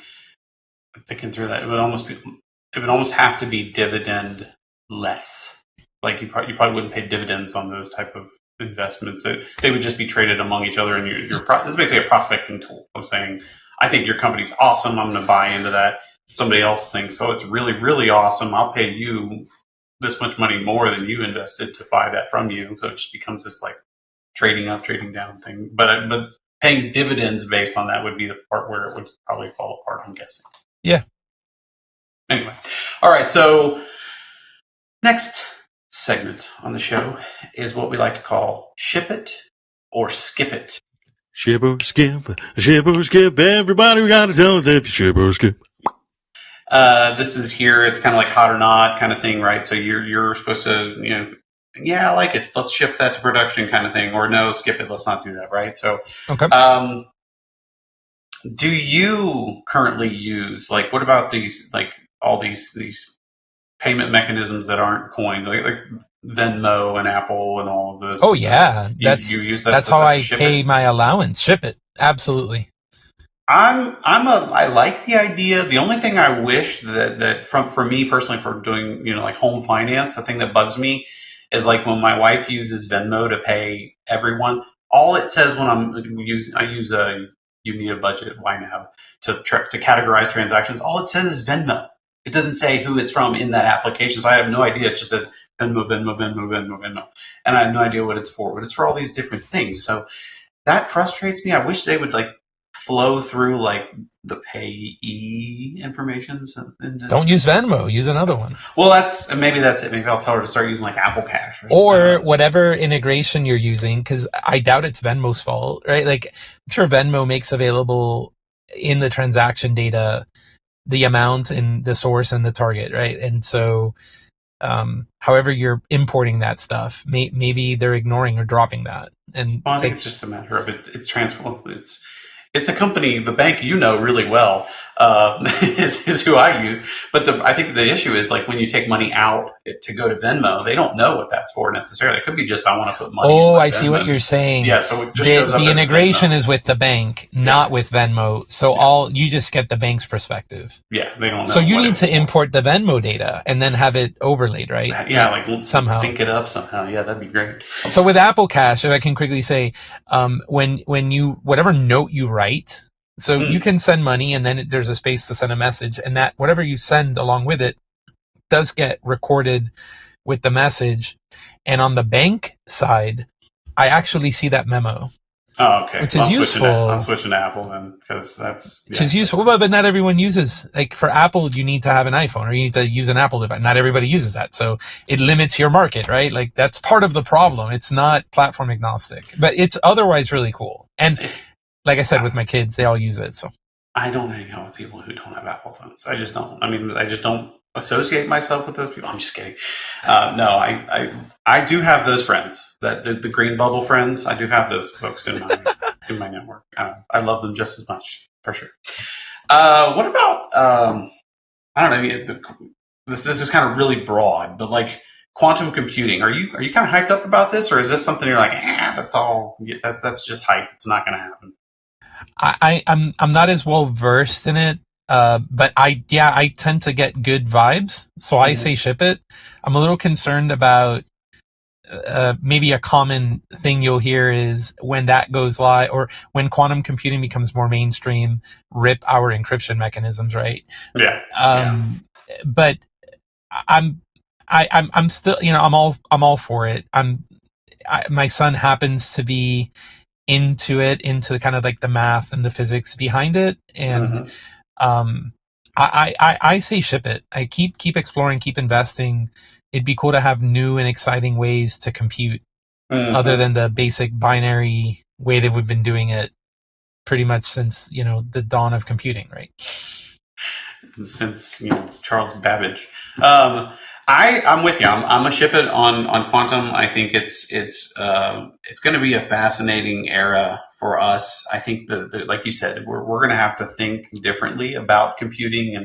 I'm thinking through that. It would almost have to be dividend less. Like you probably wouldn't pay dividends on those type of investments. They would just be traded among each other, and it's basically a prospecting tool of saying, I think your company's awesome, I'm going to buy into that. somebody else thinks, oh, it's really, really awesome. I'll pay you this much money more than you invested to buy that from you. So it just becomes this like trading up, trading down thing. But paying dividends based on that would be the part where it would probably fall apart, I'm guessing. Yeah. Anyway. All right. So next segment on the show is what we like to call Ship It or Skip It. Ship or skip, everybody we gotta tell us if you ship or skip. This is here, it's kind of like hot or not kind of thing, right? So you're supposed to, yeah, I like it. Let's ship that to production kind of thing. Or no, skip it. Let's not do that, right? So, okay. Do you currently use, like, what about these, like, all these payment mechanisms that aren't coined, like Venmo and Apple and all of this? Oh yeah, you use that. That's how I pay my allowance. Ship it, absolutely. I like the idea. The only thing I wish that for me personally, for doing like home finance, the thing that bugs me is like when my wife uses Venmo to pay everyone. All it says when I use a you need a budget YNAB to categorize transactions. All it says is Venmo. It doesn't say who it's from in that application, so I have no idea. It just says Venmo, Venmo, Venmo, Venmo, Venmo, and I have no idea what it's for. But it's for all these different things. So that frustrates me. I wish they would like flow through like the payee information. Don't use Venmo. Use another one. Well, maybe that's it. Maybe I'll tell her to start using like Apple Cash, right? Or whatever integration you're using, because I doubt it's Venmo's fault, right? Like I'm sure Venmo makes available in the transaction data the amount and the source and the target, right? And so however you're importing that stuff, maybe they're ignoring or dropping that. And I think it's just a matter of it's transfer. It's a company, the bank really well is who I use. But I think the issue is like when you take money out to go to Venmo, they don't know what that's for necessarily. It could be just I want to put money. Oh, I see what you're saying. Yeah, so it just shows up the integration is with the bank, not with Venmo. So you just get the bank's perspective. Yeah, they don't know. So you need to import the Venmo data and then have it overlaid, right? Yeah, like somehow sync it up somehow. Yeah, that'd be great. So with Apple Cash, if I can quickly say, when you whatever note you write. So you can send money and then there's a space to send a message, and that whatever you send along with it does get recorded with the message. And on the bank side, I actually see that memo. Oh, okay. Which is useful. I'm switching to Apple then because that's... Which is useful, but not everyone uses... Like for Apple, you need to have an iPhone or you need to use an Apple device. Not everybody uses that. So it limits your market, right? Like that's part of the problem. It's not platform agnostic, but it's otherwise really cool. And like I said, with my kids, they all use it. So I don't hang out with people who don't have Apple phones. I just don't. I mean, I just don't associate myself with those people. I'm just kidding. No, I do have those friends, that the green bubble friends. I do have those folks in my network. I love them just as much, for sure. What about I don't know. This is kind of really broad, but like quantum computing. Are you kind of hyped up about this, or is this something you're like, that's just hype. It's not going to happen. I'm not as well versed in it, but I tend to get good vibes, so I say ship it. I'm a little concerned about maybe a common thing you'll hear is when that goes live or when quantum computing becomes more mainstream, rip our encryption mechanisms, right? Yeah. But I'm still, I'm all for it. My son happens to be into kind of like the math and the physics behind it. And, I say ship it. I keep exploring, keep investing. It'd be cool to have new and exciting ways to compute other than the basic binary way that we've been doing it pretty much since, the dawn of computing, right? Since, Charles Babbage. I'm with you. I'm a ship it on quantum. I think it's going to be a fascinating era for us. I think like you said, we're going to have to think differently about computing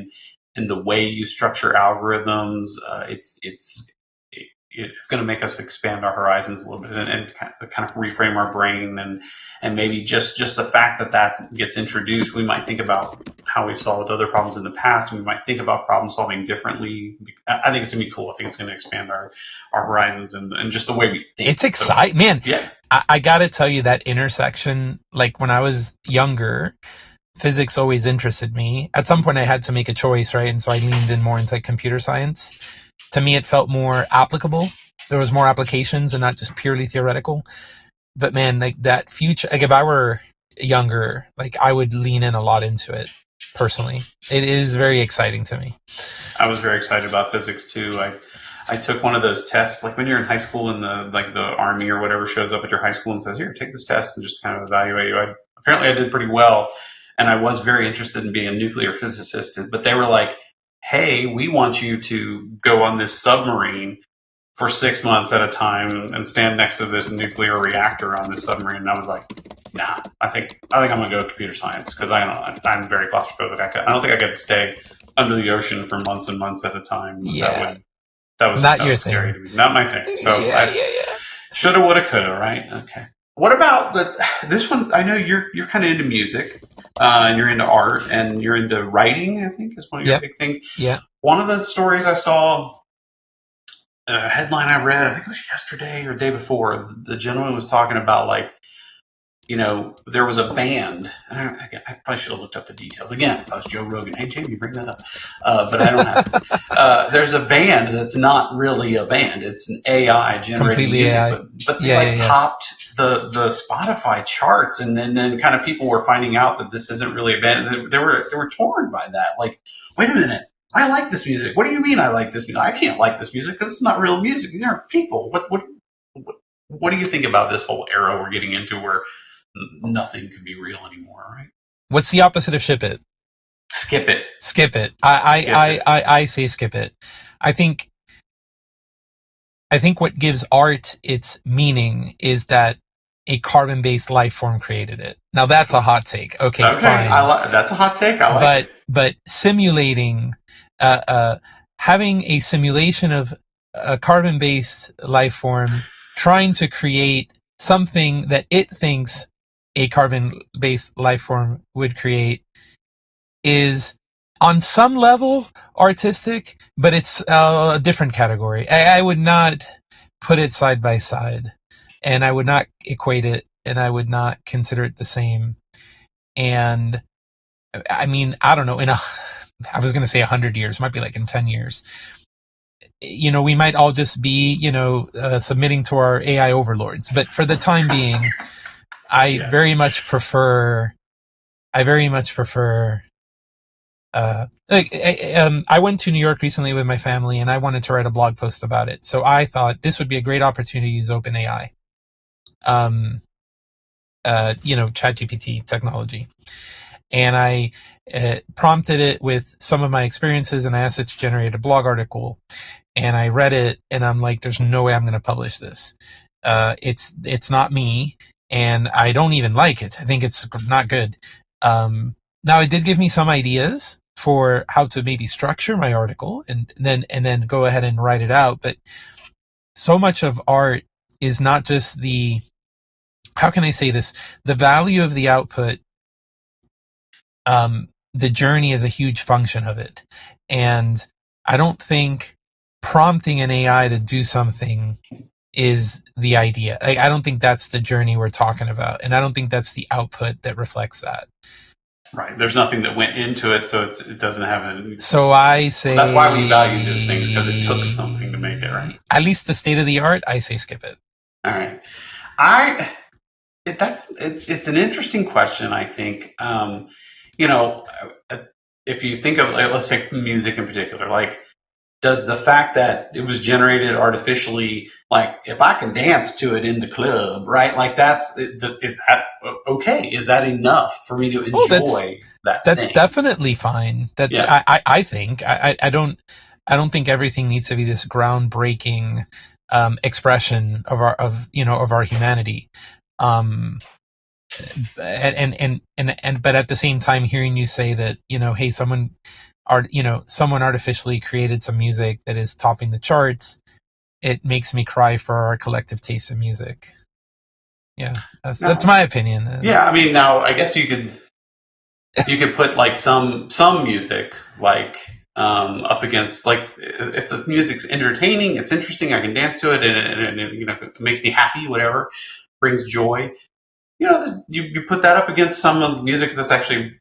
and the way you structure algorithms. It's going to make us expand our horizons a little bit and kind of reframe our brain and maybe just the fact that gets introduced, we might think about how we've solved other problems in the past, and we might think about problem solving differently. I think it's going to be cool. I think it's going to expand our horizons and just the way we think. It's exciting, man. Yeah. I got to tell you that intersection, like when I was younger, physics always interested me. At some point I had to make a choice, right? And so I leaned in more into computer science. To me, it felt more applicable. There was more applications and not just purely theoretical. But man, like that future, like if I were younger, like I would lean in a lot into it personally. It is very exciting to me. I was very excited about physics too. I took one of those tests, like when you're in high school and the Army or whatever shows up at your high school and says, here, take this test and just kind of evaluate you. Apparently I did pretty well, and I was very interested in being a nuclear physicist, but they were like, hey, we want you to go on this submarine for 6 months at a time and stand next to this nuclear reactor on this submarine. And I was like, nah, I think I'm going to go computer science because I'm very claustrophobic. I don't think I could stay under the ocean for months and months at a time. Yeah. That was scary to me. Not my thing. So shoulda, woulda, coulda, right? Okay. What about this one? I know you're kind of into music, and you're into art, and you're into writing, I think is one of your big things. Yeah. One of the stories I saw, a headline I read, I think it was yesterday or the day before, the gentleman was talking about like, you know, there was a band. I probably should have looked up the details. Again, if I was Joe Rogan, hey, Jamie, bring that up. But I don't have to. There's a band that's not really a band. It's an AI generated music. AI. But they topped the Spotify charts. And then kind of people were finding out that this isn't really a band. And they were torn by that. Like, wait a minute. I like this music. What do you mean I like this music? I can't like this music because it's not real music. These aren't people. What do you think about this whole era we're getting into where nothing can be real anymore, right? What's the opposite of ship it? Skip it. Skip it. I say skip it. I think what gives art its meaning is that a carbon-based life form created it. Now that's a hot take. Okay, fine. That's a hot take. I like it. But simulating, having a simulation of a carbon-based life form trying to create something that it thinks a carbon-based life form would create is on some level artistic, but it's a different category. I would not put it side by side, and I would not equate it, and I would not consider it the same. And I mean, I don't know, I was going to say 100 years, might be like in 10 years. You know, we might all just be, submitting to our AI overlords. But for the time being, I very much prefer. I went to New York recently with my family, and I wanted to write a blog post about it. So I thought this would be a great opportunity to use OpenAI, ChatGPT technology, and I prompted it with some of my experiences, and I asked it to generate a blog article. And I read it, and I'm like, "There's no way I'm going to publish this. It's not me." And I don't even like it. I think it's not good. Now, it did give me some ideas for how to maybe structure my article and then go ahead and write it out. But so much of art is not just how can I say this? The value of the output, the journey is a huge function of it. And I don't think prompting an AI to do something is the idea. I don't think that's the journey we're talking about, and I don't think that's the output that reflects that. Right. There's nothing that went into it, so it doesn't have any. So I say that's why we value those things, because it took something to make it, right? At least the state of the art, I say skip it. All right. It's an interesting question. I think if you think of, let's say, music in particular, like, does the fact that it was generated artificially, like, if I can dance to it in the club, right? Like, is that okay? Is that enough for me to enjoy that? That's definitely fine. I think I don't think everything needs to be this groundbreaking expression of our humanity. But at the same time, hearing you say that, hey, someone artificially created some music that is topping the charts, it makes me cry for our collective taste in music. Yeah, that's my opinion. Yeah, I mean, now I guess you could put like some music like up against, like, if the music's entertaining, it's interesting, I can dance to it, and it makes me happy, whatever, brings joy. You put that up against some of the music that's actually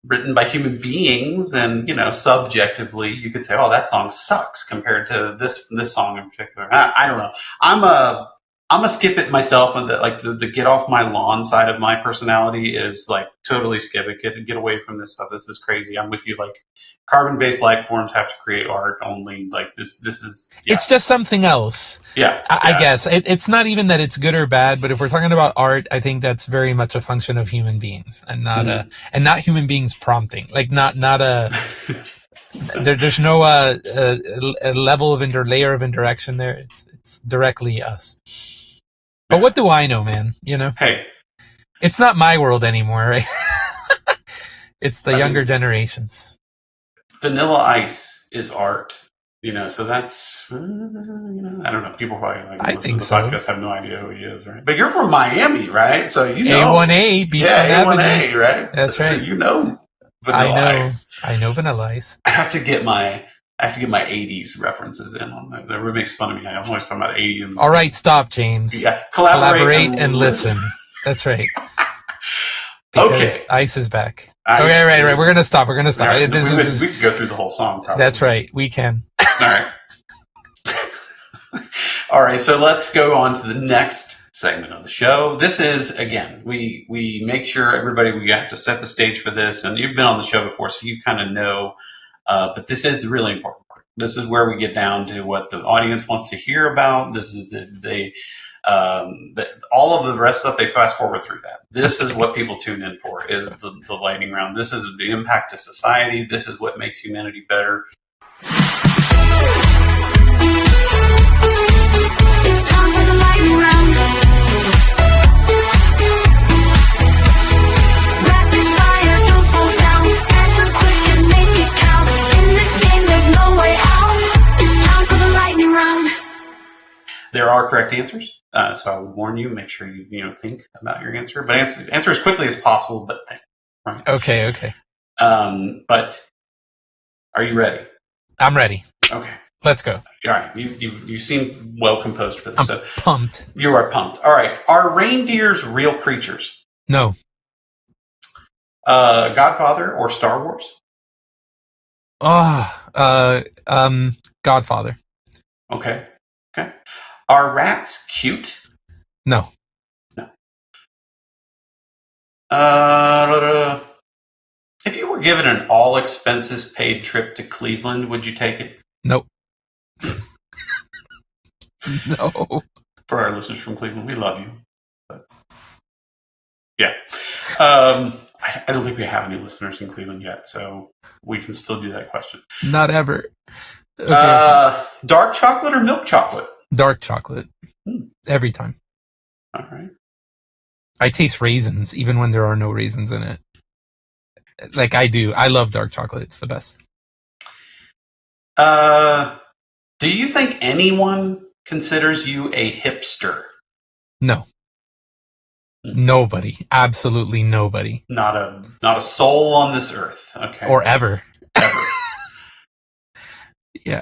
written by human beings, and subjectively you could say, oh, that song sucks compared to this song in particular. I don't know. I'm a skip it myself, and the get off my lawn side of my personality is like totally skip it. Get away from this stuff. This is crazy. I'm with you. Like, carbon-based life forms have to create art only. Like this is. Yeah. It's just something else. Yeah, I guess it's not even that it's good or bad, but if we're talking about art, I think that's very much a function of human beings, and not human beings prompting. Like not a. There's no a level of layer of interaction there. It's directly us. But what do I know, man? Hey, it's not my world anymore, right? It's the younger generations. Vanilla Ice is art, so that's, I don't know. People probably listen to the podcast have no idea who he is, right? But you're from Miami, right? So A1A, Beachfront A1A, right? That's right. So Vanilla Ice. I know Vanilla Ice. I have to get my 80s references in on that. Everybody makes fun of me. I'm always talking about 80s. All right, stop, James. Yeah, collaborate and listen. That's right. Because Ice is back. Okay, right. We're gonna stop. Right. We could go through the whole song. Probably. That's right. We can. All right. All right. So let's go on to the next segment of the show. This is, again, we make sure everybody, we have to set the stage for this, and you've been on the show before, so you kind of know. But this is the really important part. This is where we get down to what the audience wants to hear about. This is all of the rest stuff, they fast forward through that. This is what people tune in for, is the lightning round. This is the impact to society. This is what makes humanity better. It's time for the lightning round. Rapid fire, don't slow down. Answer quick and make it count. In this game, there's no way out. It's time for the lightning round. There are correct answers. So I would warn you, make sure you think about your answer. But answer as quickly as possible, but think. Right? Okay. But are you ready? I'm ready. Okay. Let's go. All right. You seem well composed for this. I'm pumped. You are pumped. All right. Are reindeers real creatures? No. Godfather or Star Wars? Godfather. Okay. Are rats cute? No. If you were given an all expenses paid trip to Cleveland, would you take it? Nope. No. For our listeners from Cleveland, we love you. But, yeah. I don't think we have any listeners in Cleveland yet, so we can still do that question. Not ever. Okay. Dark chocolate or milk chocolate? Dark chocolate. Every time. All right. I taste raisins even when there are no raisins in it. Like I do. I love dark chocolate. It's the best. Do you think anyone considers you a hipster? No. Nobody. Absolutely nobody. Not a soul on this earth. Okay. Or ever. Yeah.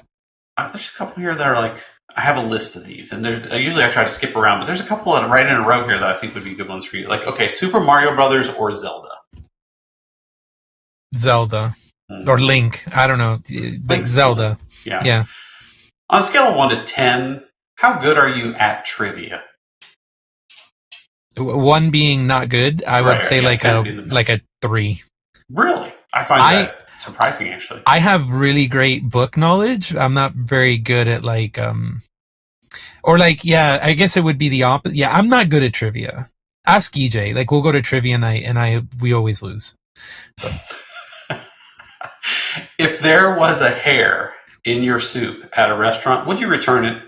There's a couple here that are like, I have a list of these, and usually I try to skip around, but there's a couple right in a row here that I think would be good ones for you. Like, okay, Super Mario Brothers or Zelda? Zelda. Or Link. I don't know. But Zelda. Yeah. On a scale of 1 to 10, how good are you at trivia? 1 being not good, I would say like a 3. Really? I find that surprising, actually. I have really great book knowledge. I'm not very good at I guess it would be the opposite. Yeah, I'm not good at trivia. Ask EJ. Like, we'll go to trivia night, and we always lose. So. If there was a hair in your soup at a restaurant, would you return it?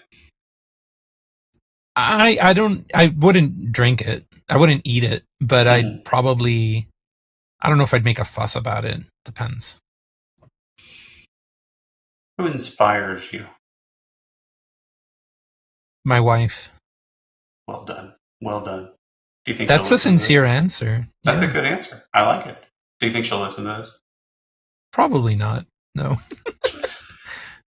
I wouldn't drink it. I wouldn't eat it, but I'd probably, I don't know if I'd make a fuss about it. Depends. Who inspires you? My wife. Well done. Do you think that's a sincere answer? That's a good answer. I like it. Do you think she'll listen to this? Probably not. No.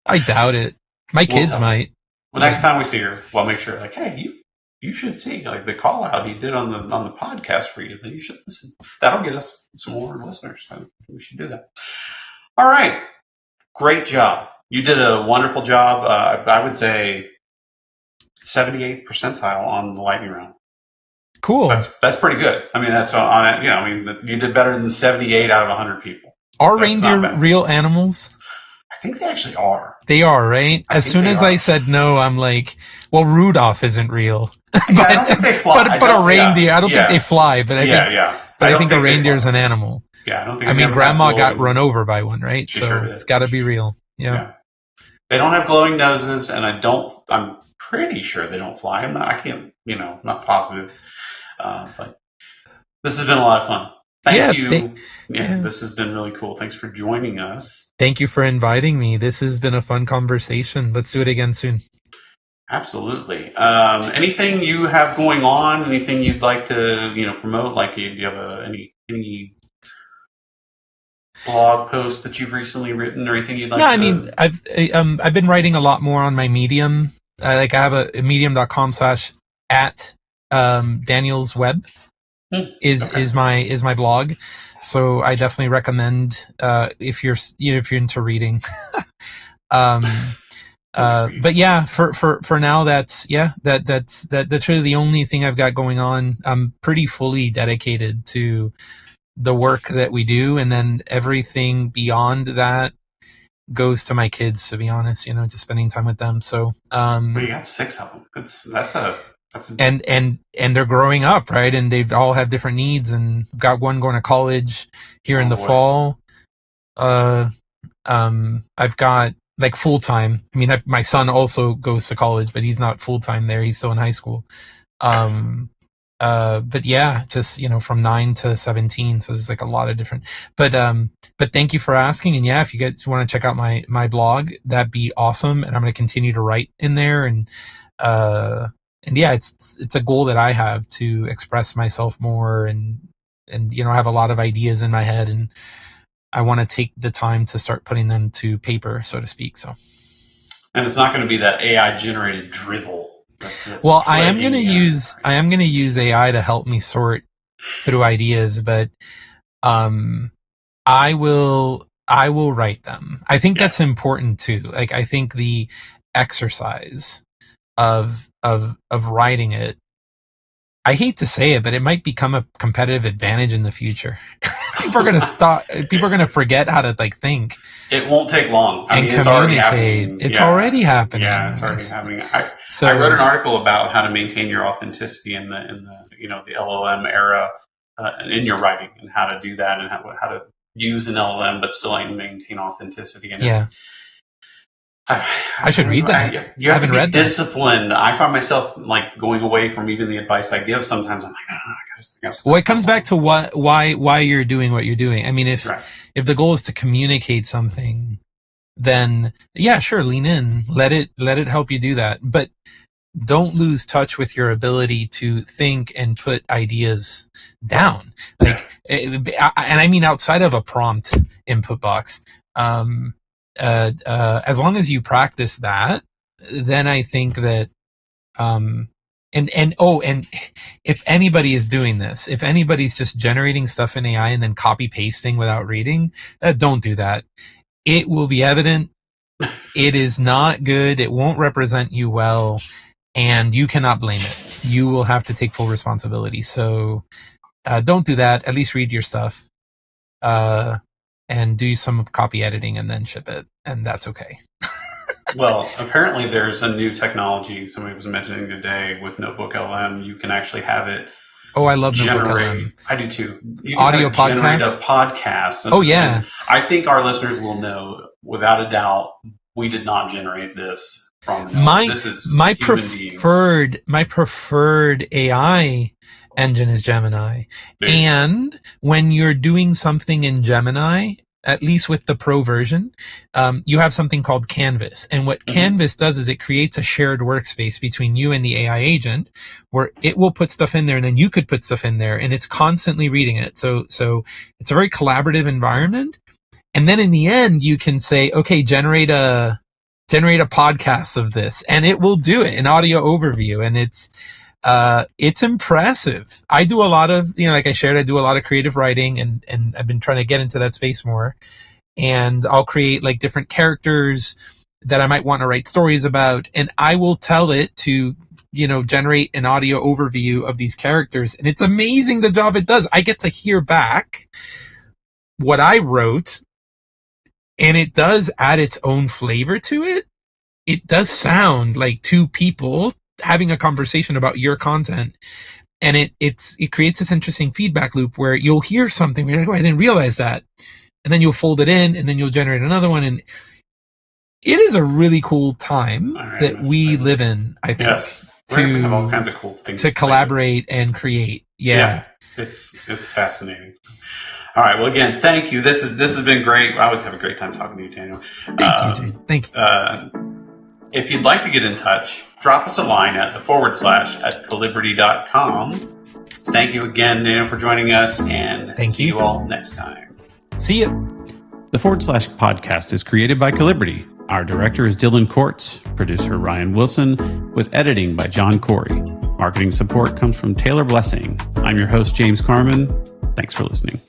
I doubt it. My kids might. Well, next time we see her, we'll make sure, like, hey, you should see like the call out he did on the podcast for you. You should listen. That'll get us some more listeners. We should do that. All right, great job. You did a wonderful job. I would say 78th percentile on the lightning round. Cool. That's pretty good. I mean, that's on. You know, I mean, you did better than 78 out of 100 people. Are reindeer real animals? I think they actually are. They are, right? As soon as I said no, I'm like, well, Rudolph isn't real. But I don't think they fly. But a reindeer, I don't think they fly. But I think a reindeer is an animal. Yeah, I don't think. I mean, Grandma got run over by one, right? So sure it's got to be real. Yeah. They don't have glowing noses, and I'm pretty sure they don't fly. I'm not positive. But this has been a lot of fun. Thank you. This has been really cool. Thanks for joining us. Thank you for inviting me. This has been a fun conversation. Let's do it again soon. Absolutely. Anything you have going on? Anything you'd like to promote? Like, do you have any blog posts that you've recently written, or anything you'd like? No, I mean, I've been writing a lot more on my Medium. I have a medium.com/at Daniel's Web is my blog. So I definitely recommend if you're into reading. But yeah, for now, that's really the only thing I've got going on. I'm pretty fully dedicated to the work that we do, and then everything beyond that goes to my kids, to be honest, just spending time with them. So well, you got 6 of them. That's and they're growing up, right? And they've all have different needs, and got one going to college here in the fall. I've got like full time. I mean, my son also goes to college, but he's not full time there. He's still in high school. But yeah, just from 9 to 17, so there's like a lot of different. But thank you for asking, and yeah, if you guys want to check out my blog, that'd be awesome. And I'm going to continue to write in there, and yeah, it's a goal that I have to express myself more, and I have a lot of ideas in my head, and I want to take the time to start putting them to paper, so to speak. So, and it's not going to be that AI generated drivel. Well, I am going to use AI to help me sort through ideas, but I will write them. I think that's important too. Like, I think the exercise of writing it, I hate to say it, but it might become a competitive advantage in the future. People are going to stop. People are going to forget how to think. It won't take long. I mean, it's already happening. It's already happening. Yeah, it's already happening. I wrote an article about how to maintain your authenticity in the the LLM era in your writing, and how to do that, and how to use an LLM but still maintain authenticity. And I should read that. You have to be disciplined. I find myself going away from even the advice I give. Sometimes I'm like, I gotta well, it comes back to why you're doing what you're doing. I mean, if the goal is to communicate something, then yeah, sure, lean in. Let it help you do that. But don't lose touch with your ability to think and put ideas down. And I mean outside of a prompt input box. As long as you practice that, then I think that, and if anybody is doing this, if anybody's just generating stuff in AI and then copy pasting without reading, don't do that. It will be evident. It is not good. It won't represent you well, and you cannot blame it. You will have to take full responsibility. So, don't do that. At least read your stuff. And do some copy editing and then ship it, and that's okay. Well, apparently there's a new technology somebody was mentioning today with Notebook LM. You can actually have it. Oh, I love Notebook LM. I do too. You Audio podcast. Generate a podcast. And I think our listeners will know without a doubt we did not generate this from my preferred AI engine is Gemini. And when you're doing something in Gemini, at least with the pro version, you have something called Canvas. And what Canvas does is it creates a shared workspace between you and the AI agent, where it will put stuff in there, and then you could put stuff in there, and it's constantly reading it. So it's a very collaborative environment. And then in the end, you can say, okay, generate a podcast of this, and it will do it, an audio overview. And it's It's impressive. I do a lot of, like I shared, I do a lot of creative writing, and I've been trying to get into that space more. And I'll create like different characters that I might want to write stories about, and I will tell it to, generate an audio overview of these characters. And it's amazing the job it does. I get to hear back what I wrote, and it does add its own flavor to it. It does sound like two people having a conversation about your content. And it creates this interesting feedback loop where you'll hear something, you're like, oh, I didn't realize that. And then you'll fold it in, and then you'll generate another one. And it is a really cool time that we live in, I think. Yes. We have all kinds of cool things to collaborate and create. Yeah. It's fascinating. All right. Well, again, thank you. This has been great. I always have a great time talking to you, Daniel. Thank you, Jay. Thank you. If you'd like to get in touch, drop us a line at /@calibrity.com. Thank you again, Daniel, for joining us, and see you all next time. See you. The / podcast is created by Calibrity. Our director is Dylan Courts, producer Ryan Wilson, with editing by John Corey. Marketing support comes from Taylor Blessing. I'm your host, James Carman. Thanks for listening.